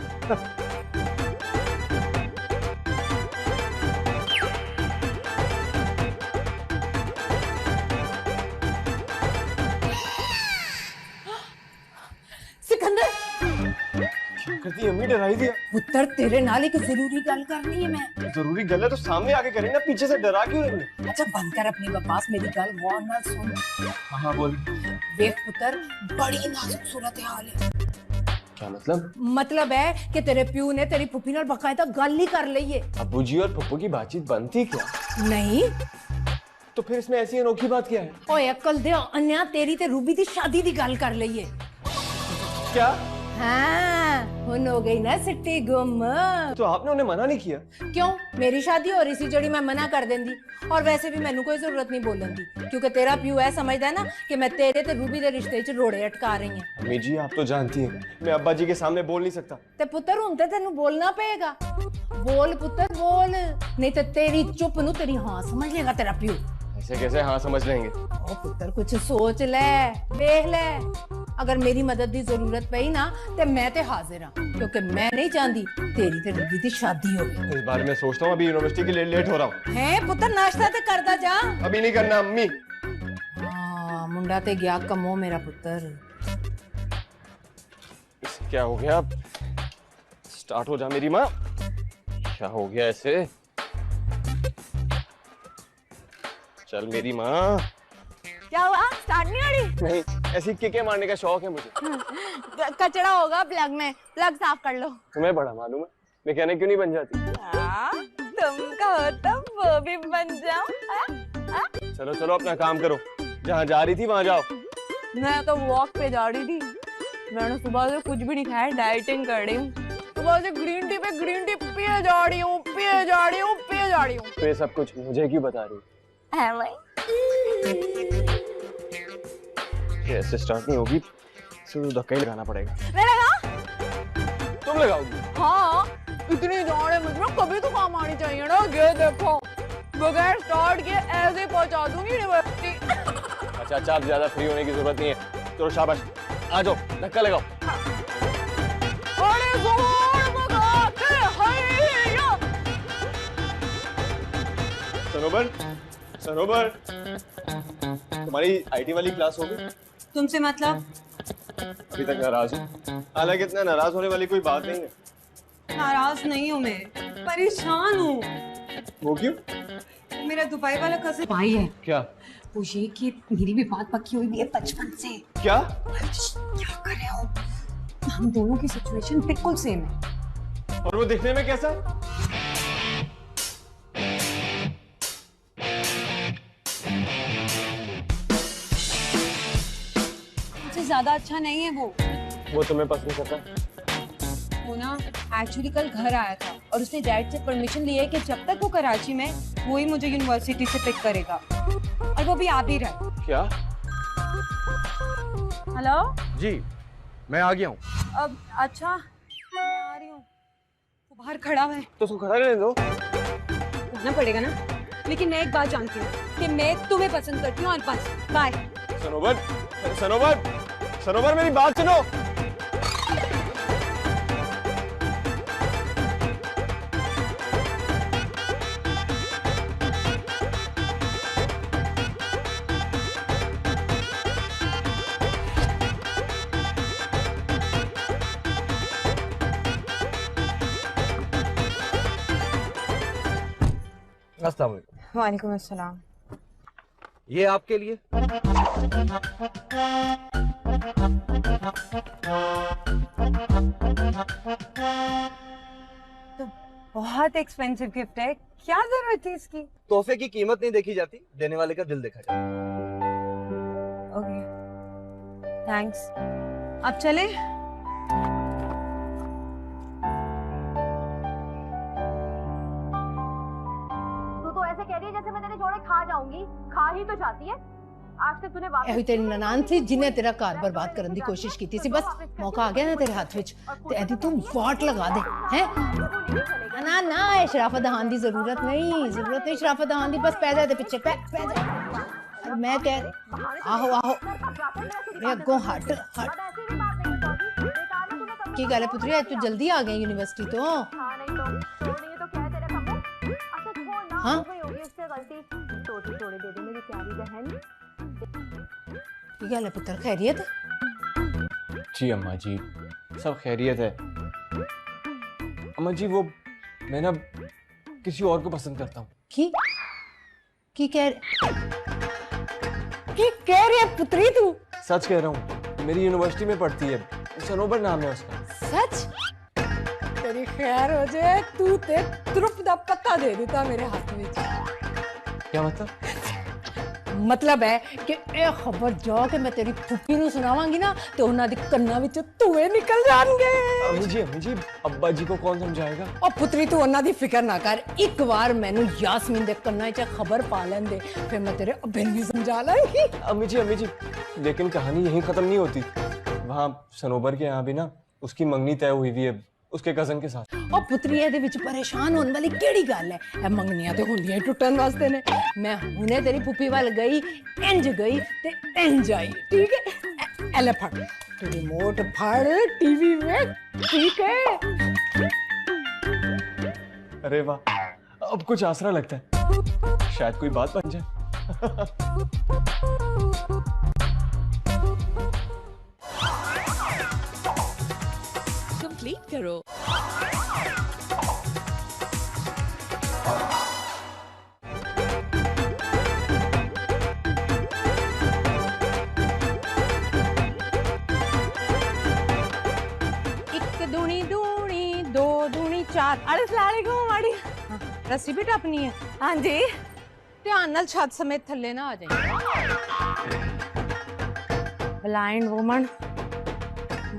करती अम्मी, डराई दिया। पुत्र तेरे नाल एक जरूरी गल करनी है मैं। जरूरी गल है तो सामने आके करें ना, पीछे से डरा क्यों रही है? अच्छा बंद कर अपनी बकवास, मेरी गल गौर नाल सुन। हाँ बोल। देख पुत्र, बड़ी नाजुक सूरत हाल है। क्या मतलब? मतलब है कि तेरे प्यू ने तेरी पुप्पी नाल बकायदा गल ही कर ली है। अब्बू जी और पप्पू की बातचीत बंद थी क्या? नहीं, तो फिर इसमें ऐसी अनोखी बात क्या है? ओए अकल दे अन्या, तेरी ते रूबी दी शादी दी गल कर ली है। क्या? हाँ, हुन हो गई ना सिट्टी गुम। तो आपने उन्हें मना नहीं किया? क्यों, मेरी शादी हो रही सी जड़ी मैं मना कर देंदी। और वैसे भी मैनू कोई जरूरत नहीं बोलन दी, क्योंकि तेरा प्यू है समझदा है ना कि मैं तेरे ते रूबी दे रिश्ते च रोड़े अटका रही हूं। अम्मी जी आप तो जानती हैं मैं अब्बा जी के सामने बोल नहीं सकता। ते पुत्र हुन ते तेनू बोलना पेगा। बोल पुत्र बोल, नहीं तो तेरी चुप नू तेरी हाँ समझ लेगा तेरा प्यू। ऐसे कैसे हाँ समझ लेंगे? ओ पुत्र कुछ सोच ले, देख ले। अगर मेरी मदद की जरूरत पई ना ते मैं ते हाजिर हाँ, क्योंकि मैं नहीं चाहती तेरी ते रूबी दी शादी हो। इस बारे में सोचता हूँ, अभी यूनिवर्सिटी के लिए लेट हो रहा हूँ। है पुत्र, नाश्ता ते करदा जा। अभी नहीं करना अम्मी। हाँ, मुंडा ते गया कमो मेरा पुत्र। इसे क्या हो गया? स्टार्ट हो जा मेरी माँ। क्या हो गया ऐसे? चल मेरी माँ। क्या हुआ? स्टार्ट नहीं हो रही? नहीं, ऐसी किके मारने का शौक है मुझे। कचरा होगा प्लग में, प्लग साफ कर लो। तुम्हें बड़ा मालूम है, मैकेनिक क्यों नहीं बन जाती? तुम कहो तो वो भी बन जाऊं। चलो चलो अपना काम करो, जहाँ जा रही थी वहाँ जाओ। मैं तो वॉक पे जा रही थी, मैंने सुबह से कुछ भी नहीं खाया, डाइटिंग कर रही हूँ। सुबह से ग्रीन टी पे ग्रीन टी पिए जा रही हूँ, पिए जा रही हूँ, पिए जा रही हूँ। तो ये सब कुछ मुझे क्यों बता रही है भाई? ये ऐसे स्टार्ट नहीं होगी, सिर्फ धक्का ही लगाना पड़ेगा। मैं लगा? तुम लगाओगी? हाँ, इतनी जाने मुझे कभी तो काम आनी चाहिए ना। ये देखो, बगैर स्टार्ट किए ऐसे ही पहुंचा दूंगी यूनिवर्सिटी। अच्छा अच्छा, अब ज्यादा फ्री होने की जरूरत नहीं है। तो शाबाश, आ जाओ, धक्का लगाओ। अरे जोर लगाते हैया। सनोबर, सनोबर, तुम्हारी आईटी वाली क्लास हो गई? तुमसे मतलब? अभी तक नाराज हूँ। हालांकि इतना नाराज होने वाली कोई बात नहीं है। नाराज नहीं हूँ मैं, परेशान हूँ। वो क्यों? मेरा दुबई वाला कजिन भाई है। क्या? वो ये कि मेरी भी बात पक्की हुई भी है बचपन से। क्या? क्या कर रहे हो? हम दोनों की सिचुएशन बिल्कुल सेम है। और वो दिखने में कैसा है? मुझसे ज्यादा अच्छा नहीं है वो तुम्हें पसंद करता है? वो ना एक्चुअली कल घर आया था और उसने डैड से परमिशन ली है कि जब तक वो कराची में, वो ही मुझे यूनिवर्सिटी से पिक करेगा, और वो भी आ भी रहा है। क्या? हेलो जी, मैं आ गया हूँ। अब अच्छा, मैं आ रही हूँ। वो बाहर खड़ा है। तो उसको खड़ा रहने दो। जाना पड़ेगा ना, लेकिन मैं एक बात जानती हूँ कि मैं तुम्हें पसंद करती हूँ, और बस बाय। सनोबर, सनोबर, सनोबर मेरी बात सुनो। अस्सलाम वालेकुम। वालेकुम अस्सलाम। ये आपके लिए। तो बहुत एक्सपेंसिव गिफ्ट है, क्या जरूरत थी इसकी? तोहफे की कीमत नहीं देखी जाती, देने वाले का दिल देखा जाता। Okay, thanks. अब चले? तू तो ऐसे कह रही है जैसे मैं तेरे जोड़े खा जाऊंगी। खा ही तो चाहती है। आज तक तूने ਇਹੋ ਤੇਰੀ ਨਨਾਣ ਸੀ ਜਿਨੇ ਤੇਰਾ ਘਰ ਬਰਬਾਦ ਕਰਨ ਦੀ ਕੋਸ਼ਿਸ਼ ਕੀਤੀ ਸੀ। ਬਸ ਮੌਕਾ ਆ ਗਿਆ ਨਾ ਤੇਰੇ ਹੱਥ ਵਿੱਚ ਤੇ ਇਹਦੀ ਤੂੰ ਵਾਟ ਲਗਾ ਦੇ ਹੈ। ਨਾ ਨਾ ਇਹ ਸ਼ਰਾਫਤ ਦਹਾਨ ਦੀ ਜ਼ਰੂਰਤ ਨਹੀਂ ਸ਼ਰਾਫਤ ਦਹਾਨ ਦੀ। ਬਸ ਪੈ ਜਾ ਦੇ ਪਿੱਛੇ ਪੈ ਜਾ। ਮੈਂ ਕਹਿ ਆਹੋ ਇਹ ਅੱਗੋਂ ਹਟ ਕੀ ਗੱਲ ਹੈ ਪੁੱਤਰੀ ਅੱਜ ਤੂੰ ਜਲਦੀ ਆ ਗਈ ਯੂਨੀਵਰਸਿਟੀ ਤੋਂ? हाँ? ਕੀ ਗੱਲ ਹੈ ਪੁੱਤਰ ਖੈਰੀਅਤ? जी अम्मा जी, सब खैरियत है। अम्मा जी वो मैं ना किसी और को पसंद करता हूँ। ਕੀ ਕਹਿ रही है पुत्री तू? सच कह रहा हूँ, मेरी यूनिवर्सिटी में पढ़ती है, सनोबर नाम है उसका। सच? तेरी खैर हो जाए, तू ते तुरुप दा पत्ता दे दिता मेरे हाथ में। क्या मतलब? मतलब है कि ਇਹ ਖਬਰ ਜਾ ਕੇ ਮੈਂ ਤੇਰੀ ਫੁੱਫੀ ਨੂੰ ਸੁਣਾਵਾਂਗੀ ਨਾ ਤੇ ਉਹਨਾਂ ਦੇ ਕੰਨਾਂ ਵਿੱਚ ਧੂਏ ਨਿਕਲ ਜਾਣਗੇ। अम्मी जी अब्बा जी को कौन समझाएगा? ਉਹ ਪੁੱਤਰੀ ਤੂੰ ਉਹਨਾਂ ਦੀ ਫਿਕਰ ਨਾ ਕਰ। ਇੱਕ ਵਾਰ ਮੈਨੂੰ ਯਾਸਮੀਨ ਦੇ ਕੰਨਾਂ 'ਚ ਖਬਰ ਪਾ ਲੈਂਦੇ ਫਿਰ ਮੈਂ ਤੇਰੇ ਅੱਬੇ ਨੂੰ ਵੀ ਸਮਝਾ ਲਾਂਗੀ। अम्मी जी लेकिन कहानी यहीं खत्म नहीं होती। वहाँ सनोबर के यहाँ भी ना उसकी मंगनी तय हुई हुई है उसके कजन के साथ। ਉਹ ਪੁੱਤਰੀ ਇਹਦੇ ਵਿੱਚ ਪਰੇਸ਼ਾਨ ਹੋਣ ਵਾਲੀ ਕਿਹੜੀ ਗੱਲ ਹੈ? ਇਹ ਮੰਗਣੀਆਂ ਤੇ ਹੁੰਦੀਆਂ ਟੁੱਟਣ ਵਾਸਤੇ ਨੇ। ਮੈਂ ਹੁਣੇ ਤੇਰੀ ਫੁੱਫੀ ਵੱਲ ਗਈ, ਇੰਜ ਗਈ ਤੇ ਇੰਜ ਆਈ। ਠੀਕ ਹੈ ਐ ਲੈ ਫੜ ਤੂੰ ਰਿਮੋਟ ਫੜ ਟੀਵੀ ਵੇਖ। ਠੀਕ ਹੈ? अरे वाह, अब कुछ आसरा लगता है, शायद कोई बात बन जाए। कंप्लीट करो। ਇੱਕ ਦੂਣੀ ਦੂਣੀ ਦੋ ਦੂਣੀ ਚਾਰ। ਅਰੇ ਸਲਾਮੁਅਲੈਕੁਮ ਮਾੜੀ ਰੱਸੀ ਵੀ ਟੱਪਣੀ ਹੈ? ਹਾਂਜੀ। ਧਿਆਨ ਨਾਲ ਛੱਤ ਸਮੇਤ ਥੱਲੇ ਨਾ ਆ ਜਾਈਂ। ब्लाइंड वुमन,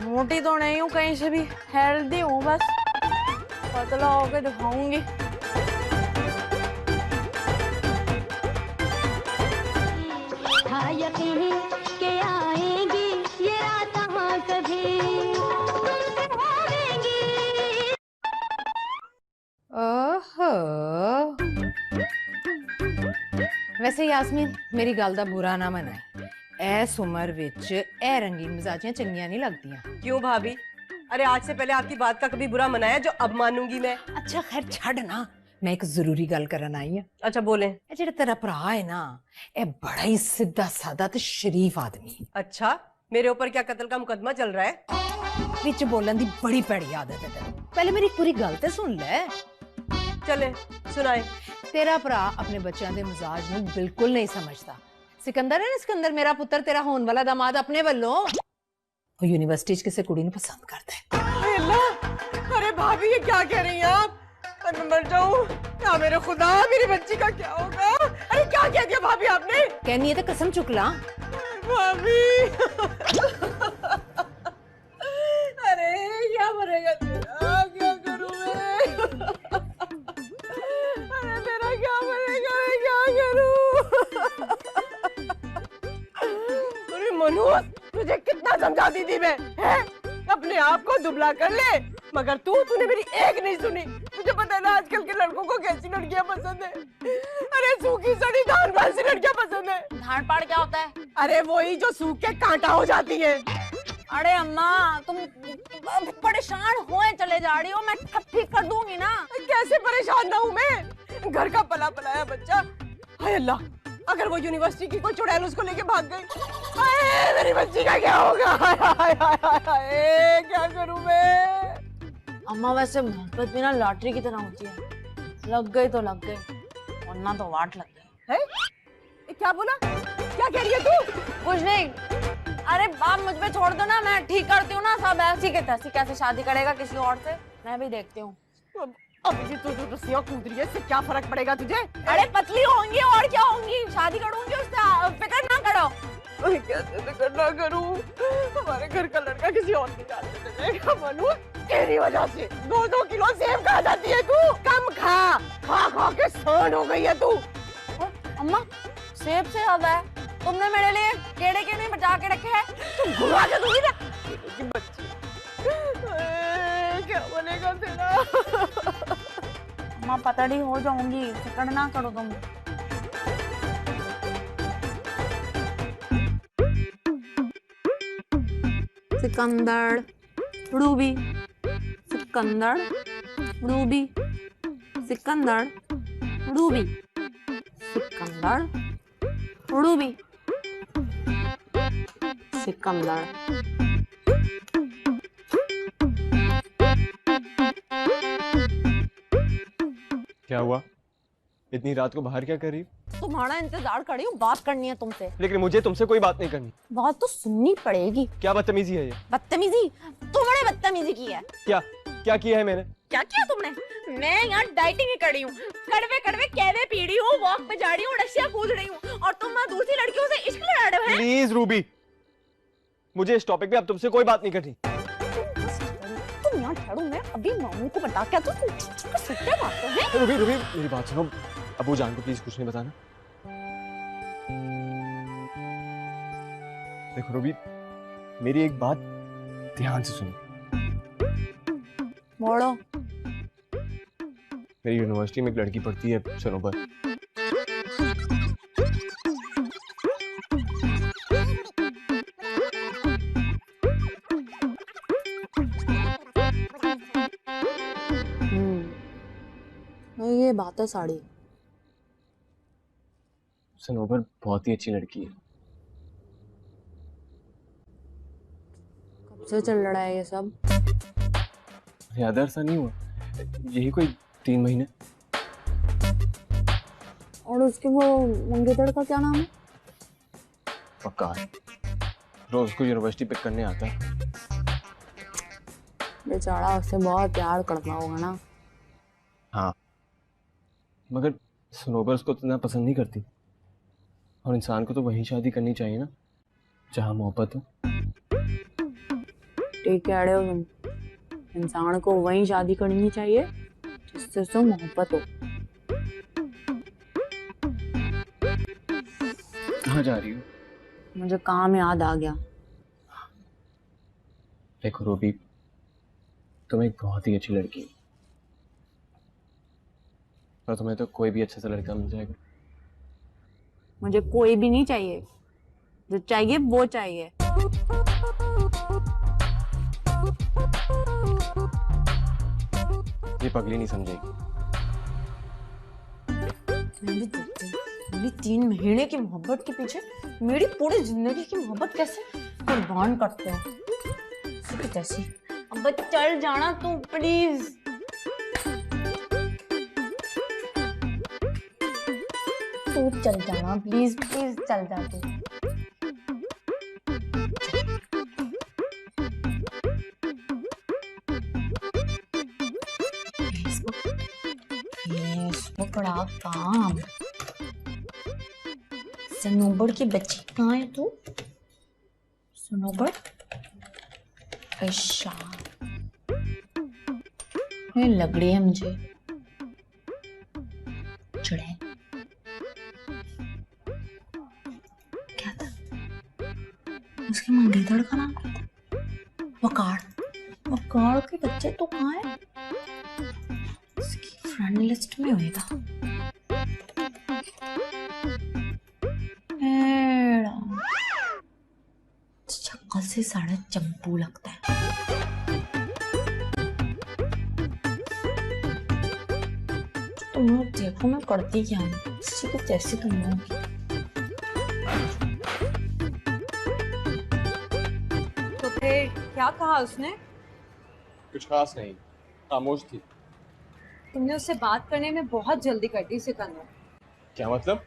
मोटी तो नहीं हूँ कहीं से भी, हेल्दी हूँ बस, पतला होके दिखाऊंगी। हाँ यकीन के आएगी ये रात हाँ कभी तुमसे होवेगी। ओहो ਵੈਸੇ ਯਾਸਮੀਨ ਮੇਰੀ ਗੱਲ ਦਾ ਬੁਰਾ ਨਾ ਮਨਾਈ। ਐਸ ਉਮਰ ਵਿੱਚ ਇਹ ਰੰਗੀਨ ਮਿਜ਼ਾਜੀਆਂ ਚੰਗੀਆਂ ਨਹੀਂ ਲੱਗਦੀਆਂ। क्यों भाभी? अरे आज से पहले आपकी बात का कभी बुरा मनाया जो अब मानूंगी मैं? ਅੱਛਾ ਖੈਰ ਛੱਡ ਨਾ, ਮੈਂ ਇੱਕ ਜ਼ਰੂਰੀ ਗੱਲ ਕਰਨ ਆਈ ਹਾਂ। अच्छा बोले। ਇਹ ਜਿਹੜਾ ਤੇਰਾ ਭਰਾ ਹੈ ਨਾ ਇਹ ਬੜਾ ਹੀ ਸਿੱਧਾ ਸਾਦਾ ਤੇ ਸ਼ਰੀਫ ਆਦਮੀ ਹੈ। अच्छा मेरे ऊपर क्या कत्ल का मुकदमा चल रहा है? ਵਿੱਚ ਬੋਲਣ ਦੀ ਬੜੀ ਭੈੜੀ ਆਦਤ ਹੈ ਤੈਨੂੰ। ਪਹਿਲੇ ਮੇਰੀ ਪੂਰੀ ਗੱਲ ਤੇ ਸੁਣ ਲੈ। चले सुनाए। ਤੇਰਾ ਭਰਾ ਆਪਣੇ ਬੱਚਿਆਂ ਦੇ ਮਿਜ਼ਾਜ ਨੂੰ ਬਿਲਕੁਲ ਨਹੀਂ ਸਮਝਦਾ। ਸਿਕੰਦਰ ਹੈ ਨਾ, ਸਿਕੰਦਰ ਮੇਰਾ ਪੁੱਤਰ ਤੇਰਾ ਹੋਣ ਵਾਲਾ ਦਾਮਾਦ ਆਪਣੇ ਵੱਲੋਂ ਉਹ ਯੂਨੀਵਰਸਿਟੀ 'ਚ ਕਿਸੇ ਕੁੜੀ ਨੂੰ ਪਸੰਦ ਕਰਦਾ ਹੈ। अरे अल्लाह, अरे भाभी ये क्या कह रही हैं आप? मैं मर जाऊं क्या? मेरे खुदा मेरी बच्ची का क्या होगा? अरे क्या कह दिया भाभी आपने? कहनी है तो कसम चुक ला। भाभी अरे क्या मरेगा तेरा? क्या करूं मैं? अरे मेरा क्या मरेगा? मैं क्या करूं? अरे मनोज तुझे कितना समझाती थी मैं, हैं? अपने आप को दुबला कर ले, मगर तूने मेरी एक नहीं सुनी। मुझे पता है ना आजकल के लड़कों को कैसी लड़कियां पसंद है। अरे सूखी सड़ी धान वाली लड़कियां पसंद है। धान पाड़ क्या होता है? अरे वही जो सूख के कांटा हो जाती है। अरे अम्मा तुम परेशान हुए चले जा रही हो, मैं ठीक कर दूंगी ना। कैसे परेशान ना हूँ मैं? घर का पला पलाया बच्चा। हाय अल्लाह, अगर वो यूनिवर्सिटी की कोई चुड़ैल उसको लेके भाग गई, हाय मेरी बच्ची का क्या होगा? हाय हाय हाय हाय हाय, क्या करूं मैं? अम्मा वैसे मोहब्बत भी ना लॉटरी की तरह होती है, लग गई तो लग गई, वरना तो वाट लग गई। है ये क्या बोला, क्या कह रही है तू? कुछ नहीं। अरे आप मुझ पे छोड़ दो ना, मैं ठीक करती हूँ ना सब। ऐसी के तैसी कैसे शादी करेगा किसी और से, मैं भी देखती हूँ। अभी तू तो रस्सियां कूद रही है, इससे क्या फर्क पड़ेगा तुझे? अरे पतली होंगी और क्या होंगी, शादी करूंगी उससे, फिक्र ना करो। मैं कैसे फिक्र ना करूं? हमारे घर का लड़का किसी और के जाने देगा मनु, तेरी वजह से 2-2 किलो सेब खा जाती है तू। कम खा, खा खा के सड़ हो गई है तू। अम्मा सेब से ज्यादा है, तुमने मेरे लिए केड़े के नहीं बचा के रखे हैं। तुम घुमा के दूंगी ना की बच्ची। क्या बनेगा तेरा? अम्मा पतड़ी हो जाऊंगी, फिक्र ना करो तुम। Sikandar Ruby, Sikandar Ruby, Sikandar Ruby, Sikandar Ruby, Sikandar. क्या हुआ? इतनी रात को बाहर क्या कर रही हो? तुम्हारा इंतजार कर रही हूँ, बात करनी है तुमसे। लेकिन मुझे तुमसे कोई बात नहीं करनी। बात तो सुननी पड़ेगी। क्या बदतमीजी है ये? बदतमीजी? तुमने बदतमीजी की है। क्या क्या किया है मैंने? क्या किया तुमने? मैं यहाँ डाइटिंग ही कर रही हूँ, कड़वे कड़वे कहवे पी रही हूँ, वॉक पे जा रही हूँ, रस्सियाँ कूद रही हूँ, और तुम वहाँ दूसरी लड़कियों से इश्क लड़ा रहे हो हैं? प्लीज रूबी, मुझे इस टॉपिक पे अब तुमसे कोई बात नहीं करनी। तुम यहाँ ठहरो, मैं अभी मामू को बता के तुम सत्या मारते हैं। रूबी रूबी मेरी बात सुनो, अबू जान को प्लीज कुछ नहीं बताना। देखो रूबी, मेरी एक बात ध्यान से सुनो। मोड़ो। मेरी यूनिवर्सिटी में एक लड़की पढ़ती है सनोबर। ये बात है साड़ी। सनोबर बहुत ही अच्छी लड़की है। कब से चल रहा है ये सब? ज्यादा अरसा नहीं हुआ, यही कोई 3 महीने। और उसके वो मंगेतर का क्या नाम है? वकार। रोज को यूनिवर्सिटी पिक करने आता है। बेचारा उससे बहुत प्यार करता होगा ना। हाँ, मगर सनोबर उसको इतना पसंद नहीं करती, और इंसान को तो वही शादी करनी चाहिए ना जहाँ मोहब्बत हो। ठीक कह रहे हो तुम, इंसान को वही शादी करनी चाहिए जिससे उससे मोहब्बत हो। कहाँ जा रही हो? मुझे काम याद आ गया। देखो रूबी, तुम एक बहुत ही अच्छी लड़की हो, और तुम्हें तो कोई भी अच्छा सा लड़का मिल जाएगा। मुझे कोई भी नहीं चाहिए, जो चाहिए वो चाहिए। ये पगली नहीं समझेगी। मेरी 3 महीने की मोहब्बत के पीछे मेरी पूरी जिंदगी की मोहब्बत कैसे कुर्बान करते हैं? कैसी? अब चल जाना तू प्लीज। तू चल जाना प्लीज, प्लीज चल जा तू। बड़ा काम। सनोबर की बच्ची कहाँ है तू? सनोबर? अच्छा, ये लग रही है मुझे चुड़ैल। क्या था उसके मंगेतर का नाम? क्या था? वकार। वकार के बच्चे तो कहाँ है? उसकी फ्रेंड लिस्ट में होएगा। शक्ल से सारा चंपू लगता है। तुम लोग देखो मैं करती क्या हूँ, किसी को जैसे तुम लोग। तो फिर क्या कहा उसने? कुछ खास नहीं, खामोश थी। तुमने उससे बात करने में बहुत जल्दी कर दी सिकंदर। क्या मतलब?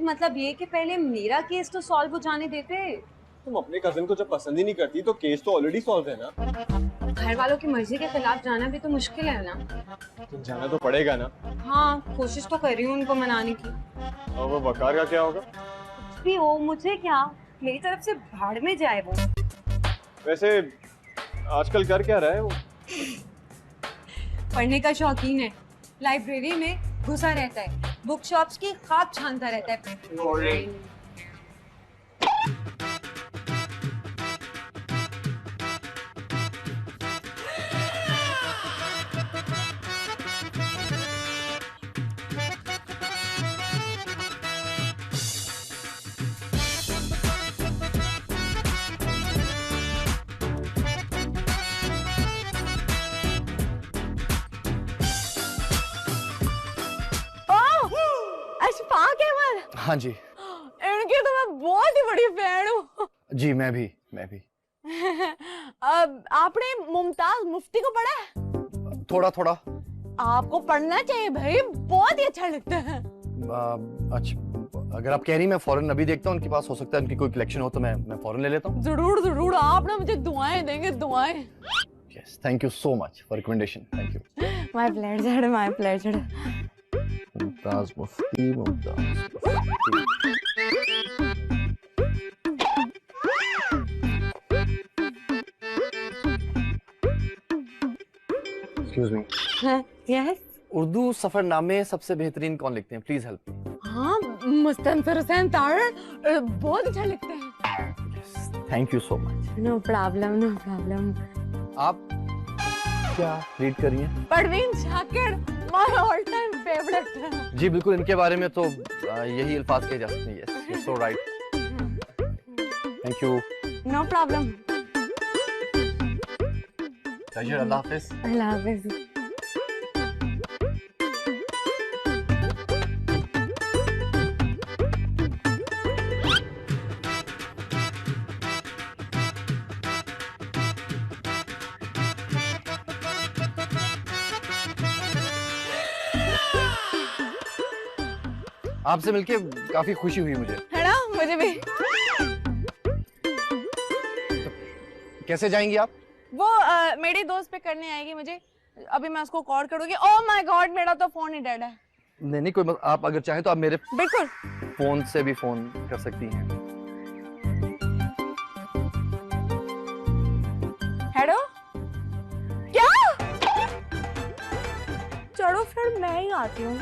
मतलब ये कि पहले मेरा केस तो सॉल्व हो जाने देते। तुम अपने कजन को जब पसंद ही नहीं करती तो केस तो ऑलरेडी सॉल्व है ना। घर वालों की मर्जी के खिलाफ जाना भी तो मुश्किल है ना। तुम जाना तो पड़ेगा ना। हाँ, कोशिश तो कर रही हूँ उनको मनाने की। और वो वकार का क्या होगा? कुछ भी हो, मुझे क्या, मेरी तरफ से भाड़ में जाए वो। वैसे आजकल कर क्या रहा है वो? पढ़ने का शौकीन है, लाइब्रेरी में घुसा रहता है, बुक शॉप्स की खाक छानता रहता है। अशफाक अहमद, हाँ जी। इनकी तो मैं बहुत ही बड़ी फैन हूँ। जी मैं भी। अब आपने मुमताज मुफ्ती को पढ़ा है? थोड़ा थोड़ा। आपको पढ़ना चाहिए भाई, बहुत ही अच्छा लगता है। अच्छा, अगर आप कह रही मैं फौरन अभी देखता हूँ उनके पास, हो सकता है उनकी कोई कलेक्शन हो तो मैं फौरन ले लेता हूँ। जरूर जरूर, आप ना मुझे दुआएं देंगे, दुआएं। Yes, thank you so much for recommendation. Thank you. My pleasure, my pleasure. Mumtaz Mufti, Mumtaz Mufti. Excuse me, yes. Urdu सफरनामे सबसे बेहतरीन कौन लिखते हैं? Please help me. हाँ, मुस्तनफर हुसैन तारड़ बहुत अच्छा लिखते हैं। Thank you so much. No problem, no problem. आप क्या रीड कर रही हैं? Parveen Shakir, my all time favourite. जी बिल्कुल, इनके बारे में तो यही अल्फाज कहे जा सकते हैं। Yes, you so right. Thank you. No problem. Pleasure. अल्लाह हाफिज। अल्लाह हाफिज। आपसे मिलके काफी खुशी हुई मुझे। है ना, मुझे भी। कैसे जाएंगी आप? वो मेरी दोस्त पे करने आएगी मुझे, अभी मैं उसको कॉल करूंगी। ओह माय गॉड, मेरा तो फोन ही डेड है। नहीं कोई आप अगर चाहें तो आप मेरे बिल्कुल फोन से भी फोन कर सकती हैं। हेलो, क्या? चलो फिर मैं ही आती हूँ,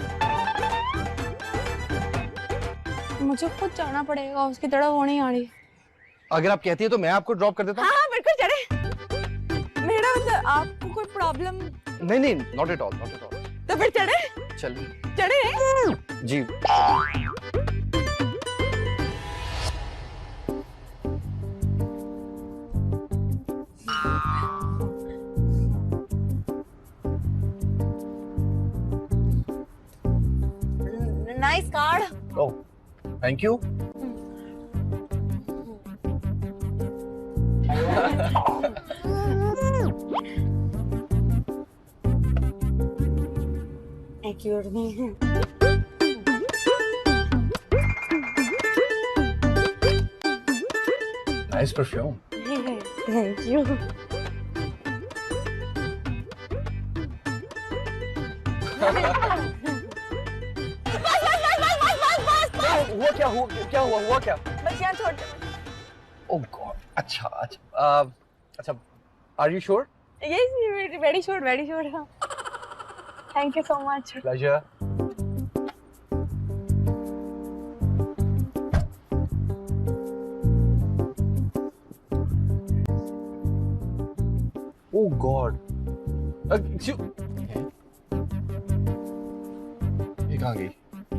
मुझे खुद जाना पड़ेगा, उसकी तरह वो नहीं आ रही। अगर आप कहती हैं तो मैं आपको ड्रॉप कर देता हूँ। हाँ बिल्कुल, चढ़े। मेरा मतलब आपको कोई प्रॉब्लम? नहीं, not at all, not at all. तो फिर चढ़े। चलिए। चढ़े जी। Nice card. Oh, thank you. Nice perfume. Thank you. हुआ क्या? बस यहाँ छोड़। ओह गॉड, अच्छा, are you sure? Yes, very sure, very sure. Thank you so much. Pleasure. Oh god, ये कहाँ गई?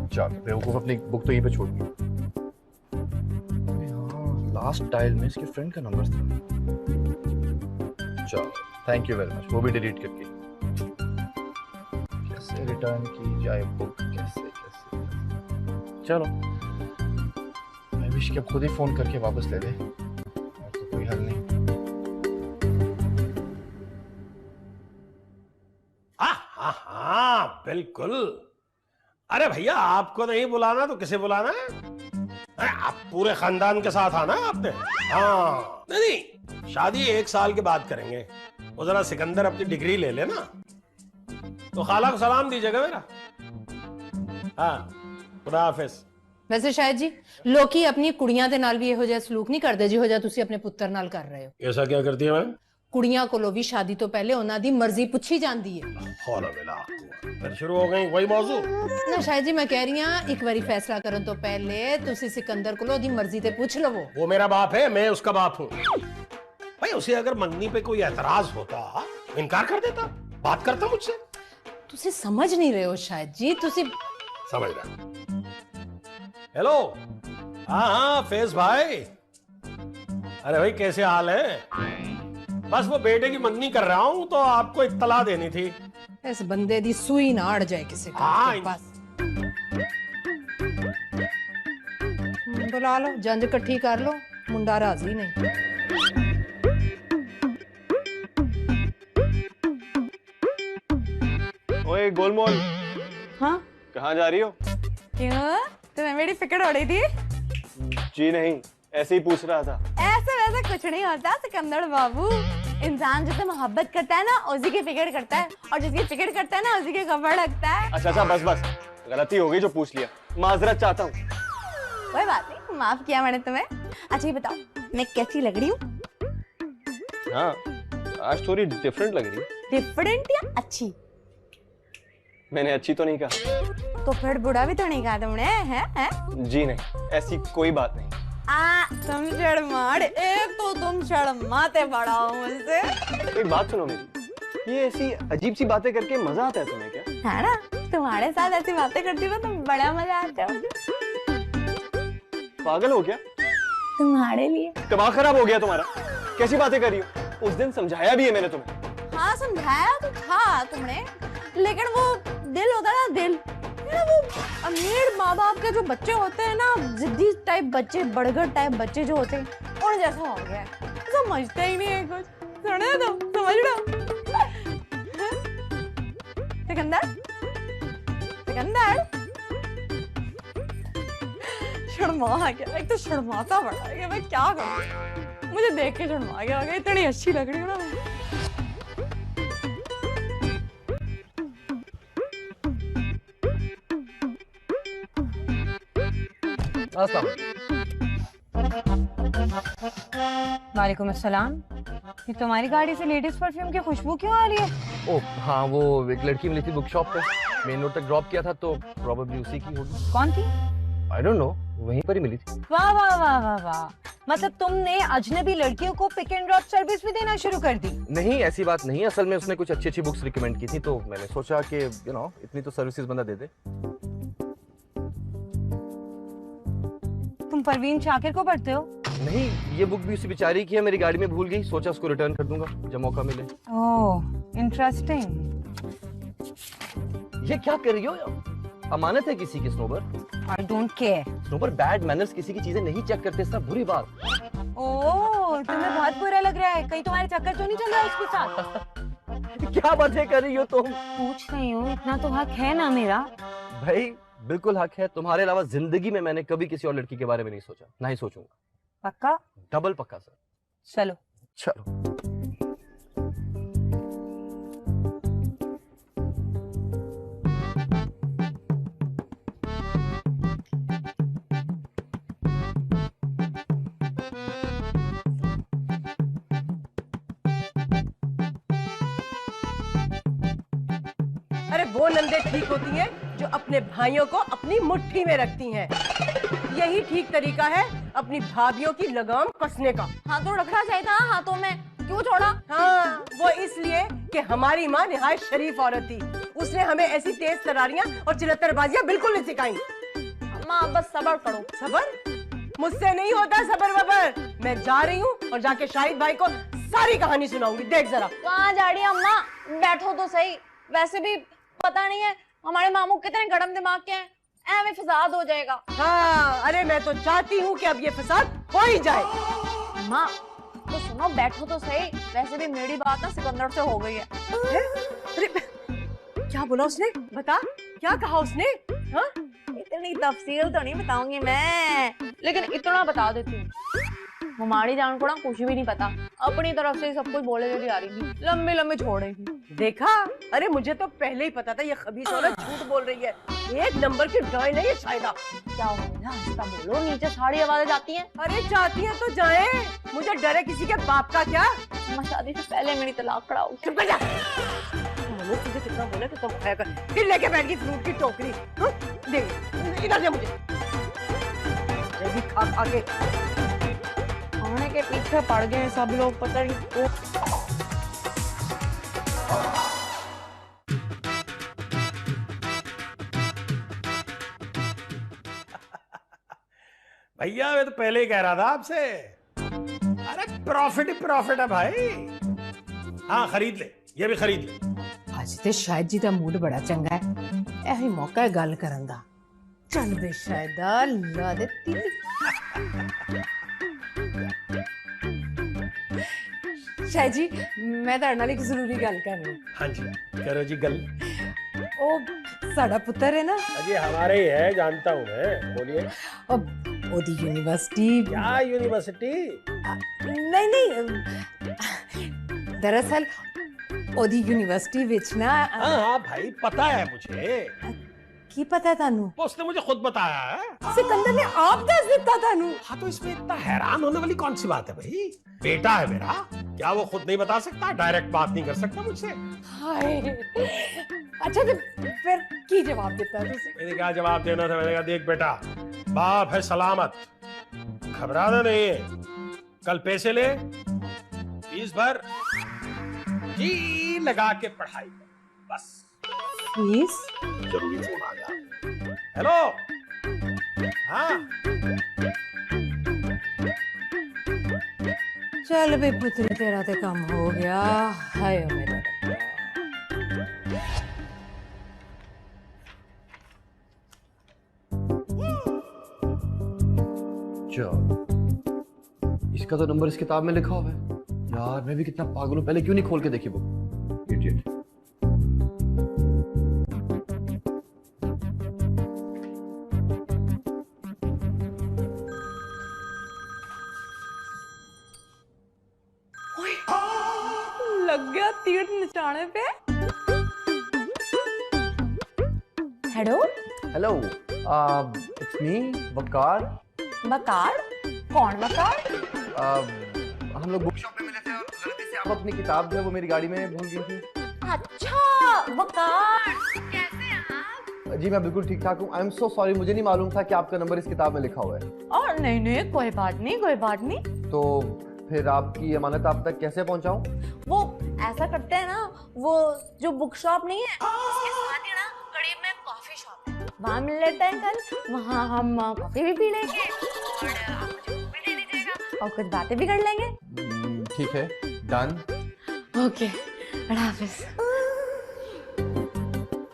चल बेवकूफ, अपनी बुक तो यहीं पे छोड़ दी। लास्ट डायल में इसके फ्रेंड का नंबर था। चलो, थैंक यू वेरी मच। वो भी डिलीट करके। कैसे रिटर्न की जाए बुक? कैसे? चलो, मैं विश कि अब खुद ही फोन करके वापस ले ले, और तो कोई हल नहीं। हाँ, बिल्कुल। अरे भैया, आपको नहीं बुलाना तो किसे बुलाना है? अरे आप पूरे खानदान के साथ आना है आपने। हाँ नहीं, शादी 1 साल के बाद करेंगे। वो जरा सिकंदर अपनी डिग्री ले लेना, तो खाला को सलाम दीजिएगा मेरा। हाँ, खुदा हाफिज। वैसे शायद जी लोकी अपनी कुड़ियां दे नाल भी ਇਹੋ ਜਿਹਾ ਸਲੂਕ ਨਹੀਂ ਕਰਦੇ ਜਿਹੋ ਜਿਹਾ ਤੁਸੀਂ ਆਪਣੇ ਪੁੱਤਰ ਨਾਲ ਕਰ ਰਹੇ ਹੋ। ऐसा क्या करती है मैम? ਕੁੜੀਆਂ ਕੋਲੋਂ ਵੀ ਸ਼ਾਦੀ ਤੋਂ ਪਹਿਲੇ ਉਹਨਾਂ ਦੀ ਮਰਜ਼ੀ ਪੁੱਛੀ ਜਾਂਦੀ ਹੈ। हौला बिला फिर शुरू हो गई वही मौजू। ਨਾ ਸ਼ਾਇਦ ਜੀ ਮੈਂ ਕਹਿ ਰਹੀ ਹਾਂ ਇੱਕ ਵਾਰੀ ਫੈਸਲਾ ਕਰਨ ਤੋਂ ਪਹਿਲੇ ਤੁਸੀਂ सिकंदर ਕੋਲੋਂ ਉਹਦੀ ਮਰਜ਼ੀ ਤੇ ਪੁੱਛ ਲਵੋ। वो मेरा बाप है, मैं उसका बाप हूँ। भाई उसे अगर मंगनी पे कोई एतराज होता, इनकार कर देता, बात करता मुझसे। ਤੁਸੀਂ ਸਮਝ ਨਹੀਂ ਰਹੇ ਹੋ शायद जी, ਤੁਸੀਂ समझ रहा। हेलो, हाँ हाँ फैज भाई, अरे भाई कैसे हाल है? बस वो बेटे की मंगनी कर रहा हूँ तो आपको इत्तला देनी थी। इस बंदे दी सुई ना अड़ जाए किसी हाँ, के पास। बुला लो, जंज इकट्ठी कर लो, मुंडा राजी नहीं। ओए गोलमोल, हाँ कहाँ जा रही हो? क्यों, तुम्हें मेरी फिक्र हो रही थी? जी नहीं, ऐसे ही पूछ रहा था। ऐसे वैसे कुछ नहीं होता सिकंदर बाबू। इंसान जिससे मोहब्बत करता है ना उसी की फिक्र करता है, और जिसकी फिक्र करता है ना उसी के कपड़ लगता है। अच्छा अच्छा, बस बस, गलती हो गई जो पूछ लिया, माजरत चाहता हूँ। कोई बात नहीं, माफ किया मैंने तुम्हें। अच्छा ये बताओ, मैं कैसी लग रही हूँ? हाँ, आज थोड़ी डिफरेंट लग रही है। डिफरेंट या अच्छी? मैंने अच्छी तो नहीं कहा। तो फिर बुरा भी तो नहीं कहा तुमने, हैं? जी नहीं, ऐसी कोई बात नहीं। तुम शर्माड़, एक तो तुम शर्माते बड़ा हो मुझसे। एक बात सुनो मेरी, ये ऐसी अजीब सी बातें करके मजा आता है तुम्हें क्या? है ना, तुम्हारे साथ ऐसी बातें करती हो तो बड़ा मजा आता है। पागल हो क्या? तुम्हारे लिए। दिमाग खराब हो गया तुम्हारा? कैसी बातें कर रही हो? उस दिन समझाया भी है मैंने तुम्हें। हाँ समझाया तो था तुमने, लेकिन वो दिल होता है ना, दिल वो अमीर माँ बाप के जो बच्चे होते हैं ना, जिद्दी टाइप बच्चे, बड़गड़ टाइप बच्चे जो होते हैं, उन जैसा हो गया है। समझते ही नहीं है कुछ। सुने तो समझ लो। सिकंदर, सिकंदर शर्मा गया, एक तो शर्माता बड़ा है कि मैं क्या करूं। मुझे देख के शर्मा गया, इतनी अच्छी लग रही हूँ ना मैं। वालेकुम अस्सलाम। ये तुम्हारी गाड़ी से लेडीज परफ्यूम की खुशबू क्यों आ रही है? ओह हाँ, वो एक लड़की मिली थी बुक शॉप पे, मेन रोड तक ड्रॉप किया था तो प्रोबेबली उसी की होगी। कौन थी? आई डोंट नो, वहीं पर ही मिली थी। वाह वाह वाह वाह वाह, मतलब तुमने अजनबी लड़कियों को पिक एंड ड्रॉप सर्विस भी देना शुरू कर दी? नहीं, ऐसी बात नहीं है। असल में उसने कुछ अच्छी अच्छी बुक्स रिकमेंड की थी तो मैंने सोचा कि इतनी तो सर्विसेज बंदा दे दे। तुम परवीन शाकिर को पढ़ते हो? नहीं, ये बुक भी उसी बेचारी की है, मेरी गाड़ी में भूल गई, सोचा उसको रिटर्न कर दूंगा जब मौका मिले। Oh interesting. ये क्या कर रही हो? अमानत है किसी की Snobar. I don't care. Snobar, bad manners किसी की चीजें नहीं चेक करते, सब बुरी बात। ओह तुम्हें बहुत बुरा लग रहा है, कहीं तुम्हारे चक्कर तो नहीं चल रहा है उसके साथ? क्या बातें कर रही हो तुम? पूछ रही हूँ, इतना तो हक है ना मेरा। भाई बिल्कुल हक है, तुम्हारे अलावा जिंदगी में मैंने कभी किसी और लड़की के बारे में नहीं सोचा, ना ही सोचूंगा। पक्का? डबल पक्का सर। चलो चलो। अरे वो नंदे ठीक होती हैं जो अपने भाइयों को अपनी मुट्ठी में रखती हैं। यही ठीक तरीका है अपनी भाभियों की लगाम कसने का। हाँ तो रखना चाहिए था हाथों में, क्यों छोड़ा? हाँ, वो इसलिए कि हमारी माँ निहायत शरीफ औरत थी। उसने हमें ऐसी तेज तरारियां और चिलत्तरबाजियां बिल्कुल नहीं सिखाई। माँ बस सब्र करो। सबर? मुझसे नहीं होता सबर वबर। मैं जा रही हूँ और जाके शाहिद भाई को सारी कहानी सुनाऊंगी। देख जरा। कहाँ जा रही है अम्मा? बैठो तो सही। वैसे भी पता नहीं है हमारे मामू कितने गरम दिमाग के हैं, ऐਵੇਂ फसाद हो जाएगा। हाँ, अरे मैं तो चाहती हूँ कि अब ये फसाद हो ही जाए। माँ तो सुनो, बैठो तो सही। वैसे भी मेरी बात ना सिकंदर से हो गई है। अरे क्या बोला उसने? बता, क्या कहा उसने? हाँ? इतनी तफसील तो नहीं बताऊंगी मैं, लेकिन इतना बता देती हूँ, हमारी जान को ना कुछ भी नहीं पता, अपनी तरफ से सब कुछ बोले चली आ रही थी, लंबी लंबी छोड़ेगी। देखा, अरे मुझे तो पहले ही पता था ये खबीस औरत झूठ बोल रही है। एक नंबर की डायन है ये शायदा। क्या हो गया, आहिस्ता बोलो, नीचे सारी आवाजें जाती हैं। अरे जाती है तो जाए, मुझे डर है किसी के बाप का क्या। शादी से पहले मेरी तलाक कराओ। चुप कर जा। मनु तुझे कितना बोला कि तुम खाया कर, फिर लेके बैठ गई फ्रूट की टोकरी। दे इधर दे मुझे, ये भी खा खा के खाने के पीछे पड़ गए सब लोग, पता नहीं। भैया मैं तो पहले ही कह रहा था आपसे, अरे प्रॉफिट ही प्रॉफिट है भाई। हाँ खरीद ले, ये भी खरीद ले। ਅੱਜ ਤੇ ਸ਼ਾਇਦ ਜੀ ਦਾ ਮੂਡ ਬੜਾ ਚੰਗਾ ਹੈ, ਇਹੀ ਮੌਕਾ ਹੈ ਗੱਲ ਕਰਨ ਦਾ। ਚੱਲ ਬੇ ਸ਼ਾਇਦਾ, ਲਾ ਦੇ ਤਿੱਲੀ। ਸ਼ਾਇਦ ਜੀ ਮੈਂ ਤੁਹਾਡੇ ਨਾਲ ਇੱਕ ਜ਼ਰੂਰੀ ਗੱਲ ਕਰਨੀ। हाँ जी करो जी गल। ਉਹ ਸਾਡਾ ਪੁੱਤਰ ਹੈ ਨਾ, अजी हमारे ही है, जानता हूँ मैं, बोलिए। ਉਹਦੀ ਯੂਨੀਵਰਸਿਟੀ। क्या यूनिवर्सिटी? ਨਹੀਂ ਨਹੀਂ, दरअसल ਉਹਦੀ ਯੂਨੀਵਰਸਿਟੀ ਵਿੱਚ ਨਾ। हाँ हाँ भाई पता है मुझे। ਕੀ ਪਤਾ ਤੁਹਾਨੂੰ? वो उसने मुझे खुद बताया है। सिकंदर ने आप दस ਦਿੱਤਾ ਤੁਹਾਨੂੰ? हाँ तो इसमें इतना हैरान होने वाली कौन सी बात है भाई, बेटा है मेरा, क्या वो खुद नहीं बता सकता, डायरेक्ट बात नहीं कर सकता मुझसे? हाय, अच्छा तो फिर की जवाब देता है तुझे? मैंने क्या जवाब देना था, मैंने कहा देख बेटा, बाप है सलामत, घबराना नहीं है, कल पैसे ले, फीस भर, जी लगा के पढ़ाई कर, बस। फीस? जरूरी फोन आ गया। हेलो, हाँ चल बे पुत्री, तेरा तो काम हो गया। हाय ओ मेरा रब्बा। इसका तो नंबर इस किताब में लिखा हुआ है। यार मैं भी कितना पागल हूँ, पहले क्यों नहीं खोल के देखी बुक। इडियट। लग गया तीर निशाने पे। हेलो हेलो, इट्स मी वकार। बकार? कौन बकार? हम लोग बुक शॉप में मिले थे और गलती से आप अपनी किताब जो है वो मेरी गाड़ी में भूल गई थी। अच्छा बकार, कैसे हैं आप? जी मैं बिल्कुल ठीक ठाक हूँ। आई एम सो सॉरी, मुझे नहीं मालूम था कि आपका नंबर इस किताब में लिखा हुआ है। और नहीं नहीं, कोई बात नहीं, कोई बात नहीं। तो फिर आपकी अमानत आप तक कैसे पहुंचाऊं? वो ऐसा करते हैं ना, वो जो बुक शॉप नहीं है उसके साथ ही ना करीब में कॉफी शॉप है, वहाँ मिल लेते हैं कल, वहाँ हम कॉफी भी पी लेंगे और आप मुझे बुक भी दे दीजिएगा और कुछ बातें भी कर लेंगे। ठीक है, डन। ओके, अल्लाह हाफिज।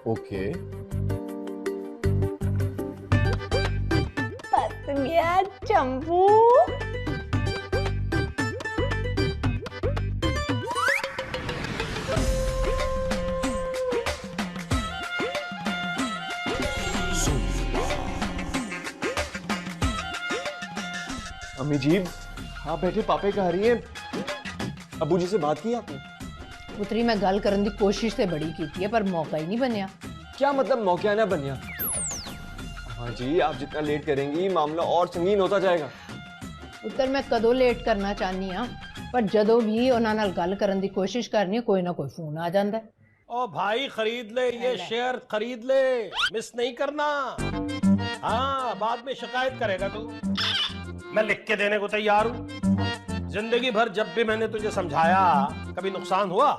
ओके। बस गया चंपू। अम्मी जी आप बैठे, पापे कह रही है, अबू जी से बात की आपने? पुत्री मैं गल करन दी कोशिश ते बड़ी की है, पर मौका ही नहीं बनया। क्या मतलब मौका ना बनिया? हाँ जी, आप जितना लेट करेंगी मामला और संगीन होता जाएगा। पुत्र मैं कदों लेट करना चाहनी हाँ, पर जदों भी उन्हां नाल गल करन दी कोशिश करनी है, कोई ना कोई फोन आ जांदा है। ओ भाई खरीद ले, ये शेयर खरीद ले, मिस नहीं करना। हाँ बाद में शिकायत करेगा तू। मैं लिख के देने को तैयार हूँ। जिंदगी भर जब भी मैंने तुझे समझाया कभी नुकसान हुआ,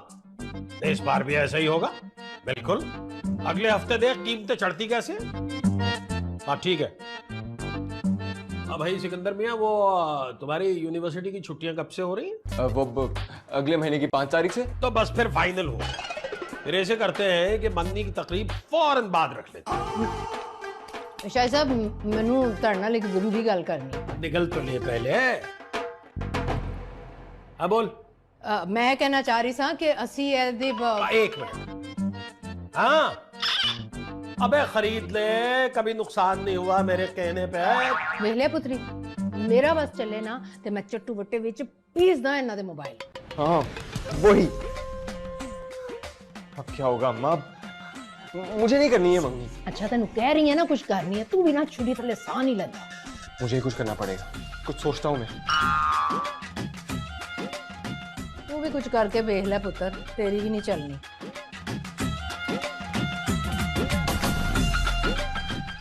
इस बार भी ऐसा ही होगा। बिल्कुल, अगले हफ्ते देख कीमतें चढ़ती कैसे। हाँ ठीक है। अब भाई सिकंदर मियाँ, वो तुम्हारी यूनिवर्सिटी की छुट्टियां कब से हो रही हैं? वो अगले महीने की 5 तारीख से। तो बस फिर फाइनल हो। फिर ऐसे करते हैं कि मंदी की तकरीब फौरन बाद रख लेते हैं। शायद साहब मैनू तुहाडे नाल एक जरूरी गल करनी है। निकल तो ले पहले। हाँ बोल। मैं कहना चाह रही सा कि असी एक मिनट। हाँ अबे खरीद ले, कभी नुकसान नहीं हुआ मेरे कहने पे। ਵੇਖ ਲਿਆ ਪੁੱਤਰੀ, ਮੇਰਾ ਬਸ ਚੱਲੇ ਨਾ ਤੇ ਮੈਂ ਚੱਟੂ ਵੱਟੇ ਵਿੱਚ ਪੀਸਦਾ ਇਹਨਾਂ ਦੇ ਮੋਬਾਈਲ। हाँ वही। अब क्या होगा अम्मा? मुझे नहीं करनी है मंगनी। ਅੱਛਾ ਤੈਨੂੰ ਕਹਿ ਰਹੀ ਹੈ ਨਾ ਕੁਝ ਕਰਨੀ ਹੈ, ਤੂੰ ਵੀ ਨਾ ਛੁਰੀ ਥੱਲੇ ਸਾਹ ਨਹੀਂ ਲੈਂਦਾ। मुझे ही कुछ करना पड़ेगा, कुछ सोचता हूँ मैं। ਤੂੰ ਵੀ ਕੁਝ ਕਰਕੇ ਵੇਖ ਲੈ ਪੁੱਤਰ, ਤੇਰੀ ਵੀ ਨਹੀਂ ਚੱਲਣੀ।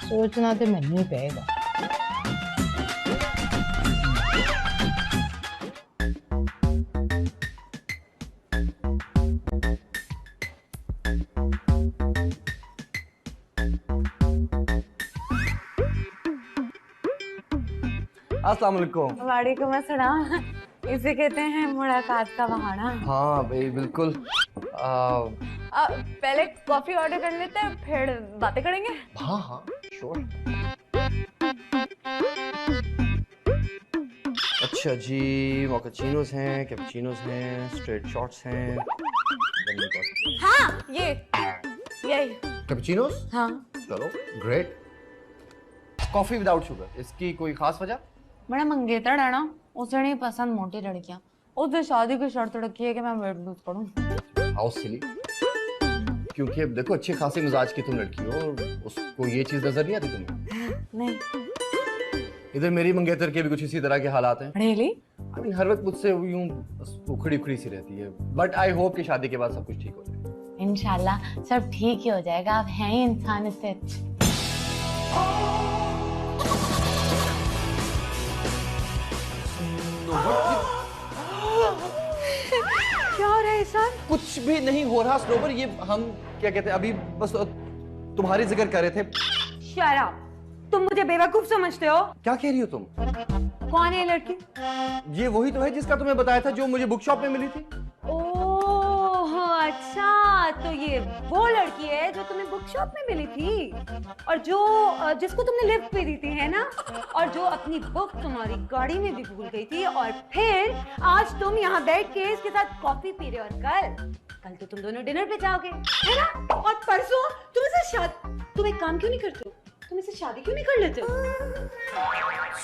ਸੋਚਣਾ ਤੇ ਮੈਨੂੰ ਹੀ ਪਏਗਾ। अस्सलाम वालेकुम। वालेकुम अस्सलाम। इसे कहते हैं मुलाकात का बहाना। हाँ भाई बिल्कुल। पहले कॉफी ऑर्डर कर लेते हैं, फिर बातें करेंगे। हाँ हाँ श्योर। अच्छा जी, मोकाचिनोस हैं, कैपुचिनोस हैं, स्ट्रेट शॉट्स हैं। हाँ यही। कैपुचिनोस? हाँ। चलो ग्रेट। कॉफी विदाउट शुगर, इसकी कोई खास वजह? बड़ा मंगेतर है ना, उसे नहीं पसंद मोटी लड़कियां। उसने शादी की शर्त रखी है कि मैं वेट लूज करूं। How silly. क्योंकि अब देखो अच्छे खासे मिजाज की तुम लड़की हो, उसको ये चीज नजर नहीं आती तुम्हें? नहीं। इधर मेरी मंगेतर के भी कुछ इसी तरह के हालात हैं। रियली? आई मीन हर वक्त मुझसे यूं उखड़ी उखड़ी सी रहती है, बट आई होप कि शादी के बाद सब कुछ ठीक हो जाए। इंशाल्लाह सब ठीक ही हो जाएगा, आप हैं ही इंसान से अच्छे। क्या हो रहा है ईशान? कुछ भी नहीं हो रहा स्नोबर, ये हम क्या कहते हैं अभी बस तुम्हारी जिक्र कर रहे थे। शराब, तुम मुझे बेवकूफ समझते हो? क्या कह रही हो तुम? कौन है ये लड़की? ये वही तो है जिसका तुम्हें बताया था, जो मुझे बुक शॉप में मिली थी। ओह अच्छा, तो ये वो लड़की है जो तुम्हें बुक शॉप में मिली थी और जो जिसको तुमने लिफ्ट पे दी थी, है ना? और जो अपनी बुक तुम्हारी गाड़ी में भी भूल गई थी, और फिर आज तुम यहाँ बैठ के इसके साथ कॉफी पी रहे हो, और कल तो तुम दोनों डिनर पे जाओगे, है ना? और परसों तुम एक काम क्यों नहीं करते हो? तुम इसे शादी क्यों नहीं कर लेते हो?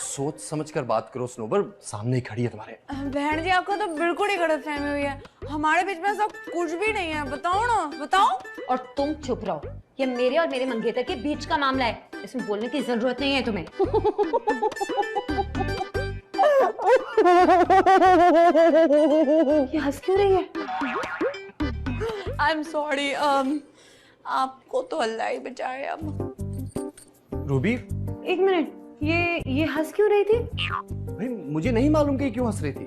सोच समझ कर बात करो स्नोबर, सामने ही खड़ी है तुम्हारे। बहन जी आपको तो बिल्कुल ही गलतफहमी हुई है, हमारे बीच में सब कुछ भी नहीं है। बताओ ना, बताओ। और तुम चुप रहो, ये मेरे और मेरे मंगेतर के बीच का मामला है, इसमें बोलने की जरूरत नहीं है तुम्हें। ये हंस क्यों रही है? आई एम सॉरी, आपको तो अल्लाह ही बचाए। अब रूबी, एक मिनट, ये हंस क्यों रही थी? भाई मुझे नहीं मालूम कि क्यों हंस रही थी।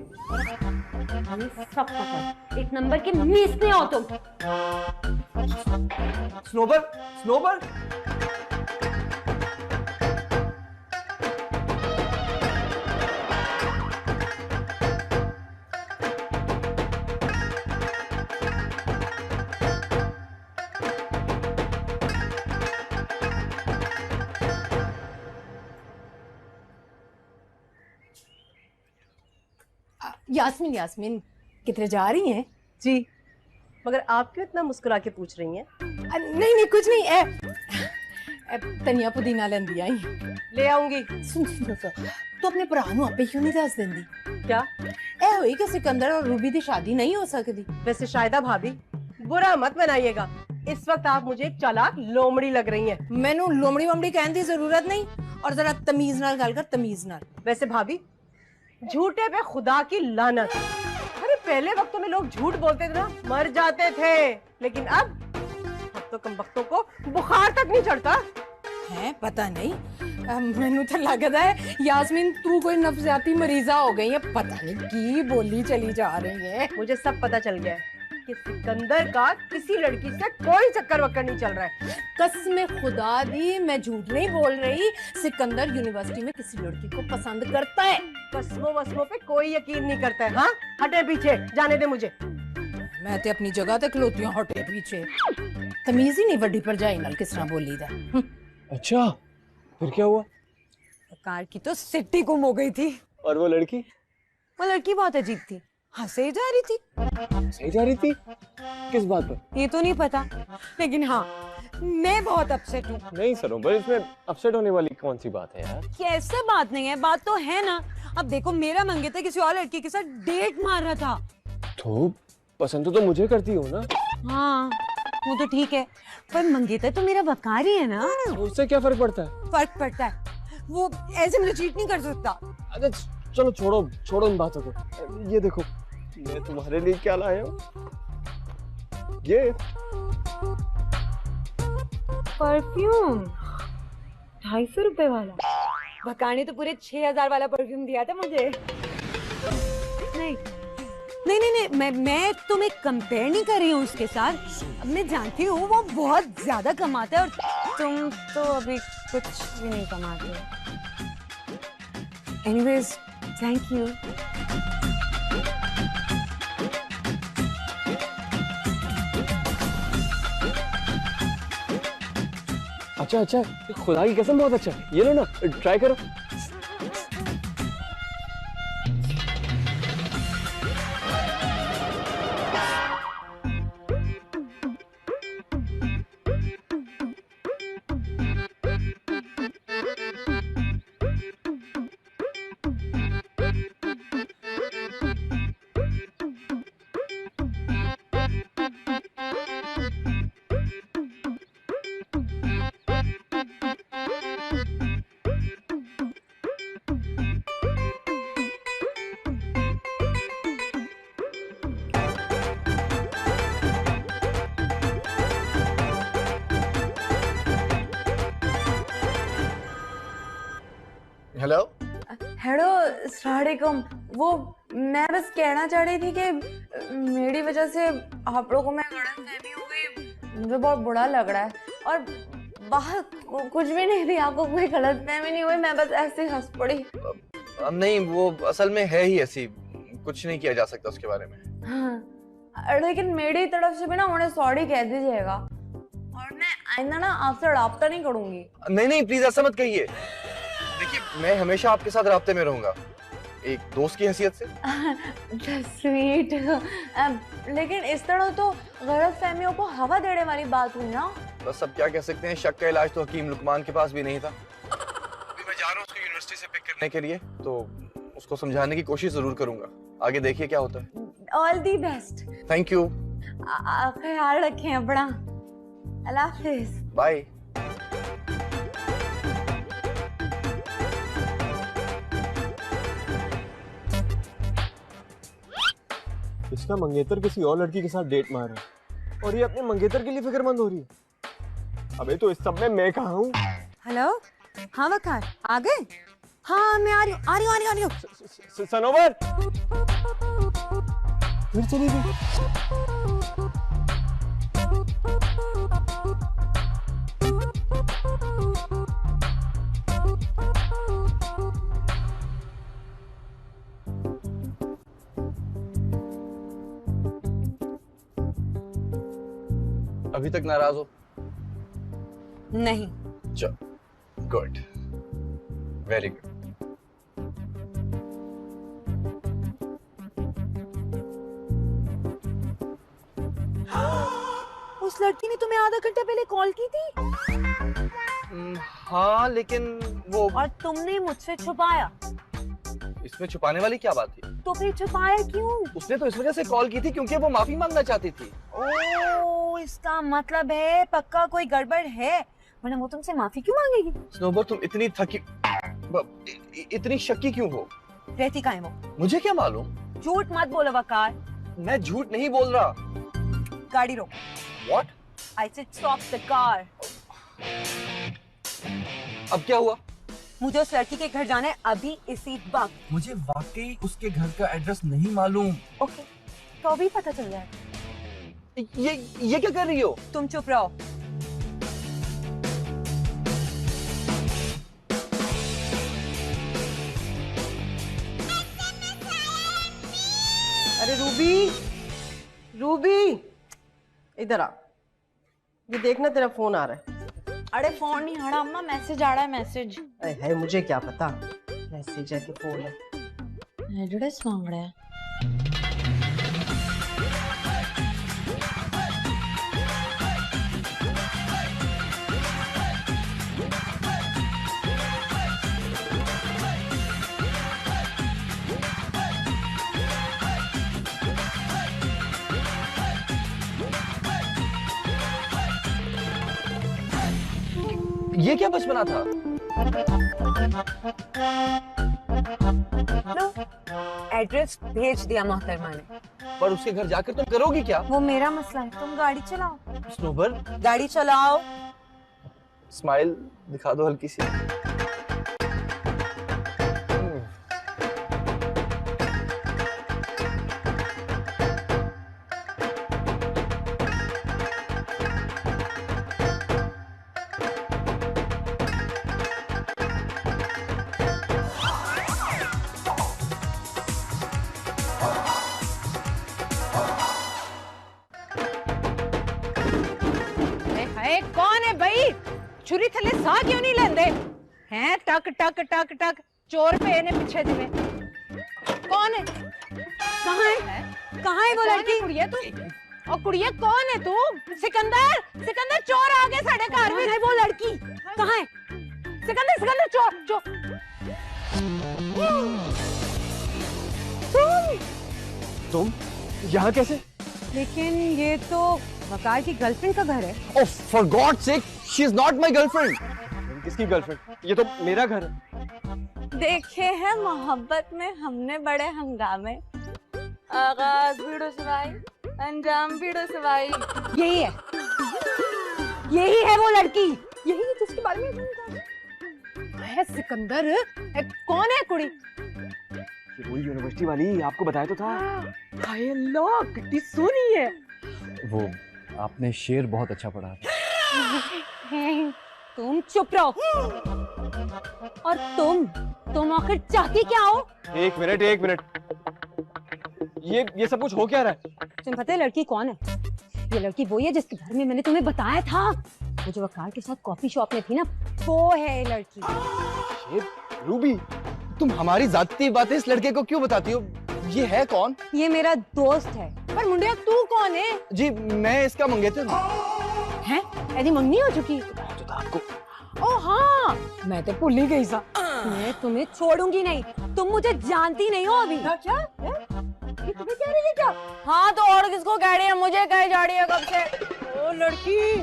हमें सब पता है, एक नंबर की मीस में हो तुम। स्नोबर, स्नोबर। यास्मीन, यास्मीन किधर जा रही हैं? जी, मगर आप क्यों इतना मुस्कुरा के पूछ रही हैं? नहीं कुछ नहीं, धनिया पुदीना लेंदी आई। ले आऊंगी। सुन तू अपने भरा नूं आपे क्यों नहीं दस देंदी? क्या? ए होई कि सिकंदर और रूबी दी शादी नहीं हो सकती। वैसे शायदा भाभी, बुरा मत बनाइएगा, इस वक्त आप मुझे एक चालाक लोमड़ी लग रही हैं। मैनू लोमड़ी वमड़ी कहने की जरूरत नहीं, और जरा तमीज नाल गल कर, तमीज नाल। वैसे भाभी, झूठे पे खुदा की लानत। अरे पहले वक्तों में लोग झूठ बोलते थे ना, मर जाते थे, लेकिन अब तो कमबख्तों को बुखार तक नहीं चढ़ता है। पता नहीं, मैनू तो लगता है यास्मीन तू कोई नफसियाती मरीजा हो गई है, पता नहीं की बोली चली जा रही है। मुझे सब पता चल गया है कि सिकंदर का किसी लड़की से कोई चक्कर वक्कर नहीं चल रहा है। कसम खुदा दी, मैं झूठ नहीं बोल रही, सिकंदर यूनिवर्सिटी में किसी लड़की को पसंद करता है। कसमों वस्मों पे कोई यकीन नहीं करता है। हाँ, हटे पीछे, जाने दे मुझे। मैं तो अपनी जगह तक खलोती हूँ, हटे पीछे। तमीज ही नहीं वड्डी पर जाई नाल किस तरह बोली दा। अच्छा, फिर क्या हुआ? कार की तो सिट्टी गुम हो गई थी। और वो लड़की? वो लड़की बहुत अजीब थी, हंसे जा रही थी। सही जा रही थी? किस बात पर? ये तो नहीं पता, लेकिन हाँ मैं बहुत अपसेट हूँ। नहीं सरोवर, इसमें अपसेट होने वाली कौन सी बात है यार? कैसे बात नहीं है, बात तो है ना। अब देखो मेरा मंगेतर किसी और लड़की के साथ डेट मार रहा था। तो पसंद तो मुझे करती हो ना? हाँ वो तो ठीक है, पर मंगेतर तो मेरा वकार ही है ना। उससे क्या फर्क पड़ता है? फर्क पड़ता है, वो ऐसे मुझे चीट नहीं कर सकता। अरे चलो छोड़ो छोड़ो इन बातों को। ये देखो मैं तुम्हारे लिए क्या लाया हूँ। ये परफ्यूम 250 रुपए वाला। भकार ने तो पूरे 6000 वाला परफ्यूम दिया था मुझे। नहीं नहीं नहीं नहीं, मैं तुम्हें कंपेयर नहीं कर रही हूँ उसके साथ। अब मैं जानती हूँ वो बहुत ज्यादा कमाता है और तुम तो अभी कुछ भी नहीं कमाते हो। Anyways thank you. अच्छा अच्छा, खुदा की कसम बहुत अच्छा है। ये लो ना, ट्राई करो। हेलो। हेलो अस्सलामुअलैकुम। वो मैं बस कहना चाह रही थी कि मेरी वजह से आप लोगों में गलतफहमी हो गई, मुझे बहुत बुरा लग रहा है। और बाहर कुछ भी नहीं थी, आपको कोई गलतफहमी नहीं हुई, मैं बस ऐसे हंस पड़ी। नहीं, वो असल में है ही ऐसी, कुछ नहीं किया जा सकता उसके बारे में। हाँ, लेकिन मेरी तरफ से भी ना उन्हें सॉरी कह दीजिएगा, और मैं आइंदा ना आपसे राब्ता नहीं करूंगी। नहीं नहीं, प्लीज ऐसा मत कहिए। देखिए, मैं हमेशा आपके साथ राब्ते में रहूंगा, एक दोस्त की हैसियत से। स्वीट। लेकिन इस तरह तो गलतफहमियों को हवा देने वाली बात हुई ना। बस अब क्या कह सकते हैं, शक का इलाज तो हकीम लुकमान के पास भी नहीं था। अभी मैं जा रहा हूँ उसको यूनिवर्सिटी से पिक करने के लिए, तो उसको समझाने की कोशिश जरूर करूंगा। आगे देखिए क्या होता है। All the best. Thank you. ख्याल रखें अपना। अल्लाह हाफिज। बाय। इसका मंगेतर किसी और लड़की के साथ डेट मार रहा है और ये अपने मंगेतर के लिए फिक्रमंद हो रही है। अबे तो इस सब में मैं कहाँ हूँ? हेलो, हाँ वकार आ गए? हाँ मैं आ रही हूँ। सनोवर फिर चली गई। अभी तक नाराज हो? नहीं। चलो, गुड, वेरी गुड। उस लड़की ने तुम्हें आधा घंटा पहले कॉल की थी। हाँ, लेकिन वो और तुमने मुझसे छुपाया। इसमें छुपाने वाली क्या बात थी? तो फिर छुपाया क्यों? उसने तो इस वजह से कॉल की थी क्योंकि वो माफी मांगना चाहती थी। ओ, इसका मतलब है पक्का कोई गड़बड़ है, वरना वो तुमसे माफी क्यों मांगेगी? स्नोबर, तुम इतनी थकी, इतनी शक्की क्यों हो? रहती कहाँ है वो? मुझे क्या मालूम? झूठ मत बोलो वकार। मैं झूठ नहीं बोल रहा। गाड़ी रोक। What? I said stop the car. अब क्या हुआ? मुझे उस लड़की के घर जाना है अभी इसी वक्त। मुझे वाकई उसके घर का एड्रेस नहीं मालूम। ओके, तो अभी पता चल जाएगा। ये क्या कर रही हो? तुम चुप रहो। अरे रूबी इधर आ। ये देखना तेरा फोन आ रहा है। अरे फोन नहीं आ रहा अम्मा, मैसेज आ रहा है, मैसेज। है मुझे क्या पता, मैसेज है कि फोन है। एड्रेस मांग रहा है। ये क्या बचपना था? एड्रेस भेज दिया मोहतरमा ने। पर उसके घर जाकर तुम करोगी क्या? वो मेरा मसला है, तुम गाड़ी चलाओ। स्नोबर, गाड़ी चलाओ। स्माइल दिखा दो हल्की सी। हाय कौन है भाई? छुरी थले सा क्यों नहीं लेंदे हैं? टक टक टक टक चोर पे ने पीछे दिवे। कौन है? कहाँ है? कहाँ है वो लड़की? कुड़िया तू? और कुड़िया कौन है तू? सिकंदर, सिकंदर चोर आ गए साढ़े घर में। है वो लड़की? कहाँ है? सिकंदर, सिकंदर चोर, चोर। तुम यहाँ कैसे? लेकिन ये तो वकार की गर्लफ्रेंड का घर है। Oh, for God's sake, she is not my girlfriend. किसकी गर्लफ्रेंड? ये तो मेरा घर है। देखे हैं मोहब्बत में हमने बड़े हंगामे, आगाज भी रुसवाई, अंजाम भी रुसवाई। यही है, यही है वो लड़की, यही है जिसके बारे में है। सिकंदर कौन है कुड़ी? ये वही यूनिवर्सिटी वाली, आपको बताया तो था। हाय अल्लाह, कितनी सोनी है। वो आपने शेर बहुत अच्छा पढ़ा था। तुम चुप रहो। और तुम आखिर चाहती क्या हो? एक मिनट, एक मिनट। ये सब कुछ हो क्या रहा है? तुम्हें पता है लड़की कौन है? ये लड़की वही है जिसके बारे में मैंने तुम्हें बताया था। वो जो वकार के साथ कॉफी शॉप में थी ना, वो है ये लड़की। ये रूबी, तुम हमारी जाती बातें इस लड़के को क्यों बताती हो? ये है कौन? ये मेरा दोस्त है। पर मुंडिया तू कौन है? जी मैं इसका मंगेतर हूँ। हैं? ऐसी मंगनी हो चुकी? तो था आपको। ओ हाँ, मैं तो भूल ही गई सा। मैं तुम्हें छोड़ूंगी नहीं, तुम मुझे जानती नहीं हो अभी। क्या? ये तुम्हें कह रही है क्या? हाँ तो और किसको कह रही है? मुझे कह जा रही है कब से। ओ लड़की,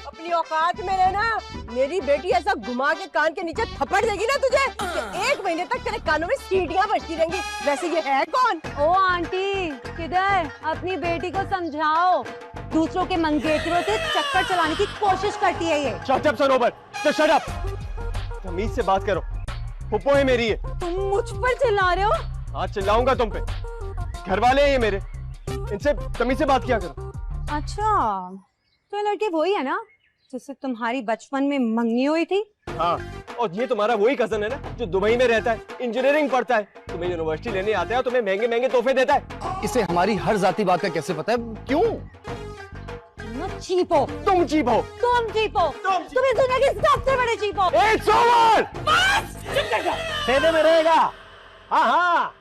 अपनी औकात में रहना। मेरी बेटी ऐसा घुमा के कान के नीचे थप्पड़ देगी ना तुझे कि 1 महीने तक तेरे कानों में सीटियां बजती रहेंगी। वैसे ये है कौन? ओ आंटी, किधर? अपनी बेटी को समझाओ। दूसरों के मंगेतरों से चक्कर चलाने की कोशिश करती है ये। शट अप सनोबर, तो शट अप। तमीज से बात करो, पुप्पो है मेरी है। तुम मुझ पर चिल्ला रहे हो? हाँ चिल्लाऊंगा तुम पे। घर वाले हैं ये मेरे, इनसे तमीज से बात किया करो। अच्छा, तो ये लड़की वही है ना जिससे तुम्हारी बचपन में मंगनी हुई थी? हाँ, और ये तुम्हारा वही कजन है ना जो दुबई में रहता है, इंजीनियरिंग पढ़ता है, तुम्हें यूनिवर्सिटी लेने आता है और तुम्हें महंगे महंगे तोहफे देता है। इसे हमारी हर जाती बात का कैसे पता है? क्यों? तुम चीप हो। तुम चीप हो। तुम चीप हो। तुम इस दुनिया के सबसे बड़े चीप हो। It's over! तेरे में रहेगा। हाँ हाँ,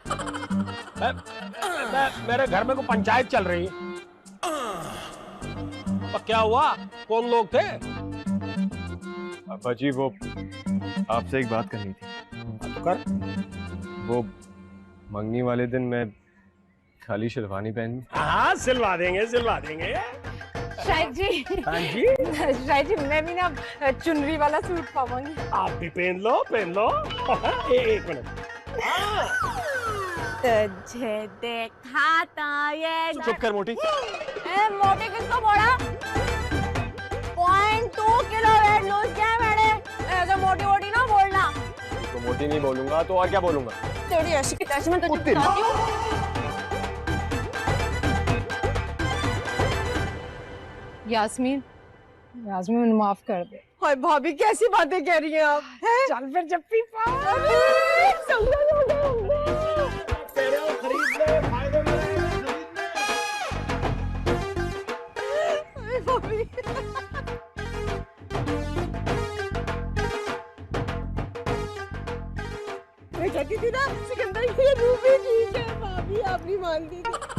मेरे घर में को पंचायत चल रही है। तो क्या हुआ? कौन लोग थे? अब्बा जी वो आपसे एक बात करनी थी। तो कर। वो मंगनी वाले दिन मैं खाली शेरवानी पहनी। हाँ सिलवा देंगे, सिलवा देंगे। शायद जी, हाँ जी, शायद जी मैं भी ना चुनरी वाला सूट पाऊंगी। आप भी पहन लो, पहन लो। एक मिनट। तुझे देखा था ये। चुप कर मोटी। मोटे किसको बोला? 0.2 किलो वेट लूज किया है मैंने। ऐसे मोटी मोटी ना बोलना। तो मोटी नहीं बोलूंगा तो और क्या बोलूंगा? तेरी ऐसी की तैसी मैं तुझे बताती हूँ। यास्मीन, यास्मीन मुझे माफ कर दे। हाय भाभी, कैसी बातें कह रही हैं आप? चल फिर जप्पी पा। तेरे को खरीद ले, फायदे में रहे, खरीद ले। मैं कहती थी ना सिकंदर, ये रूबी ठीक है। भाभी आप नहीं मानती थी।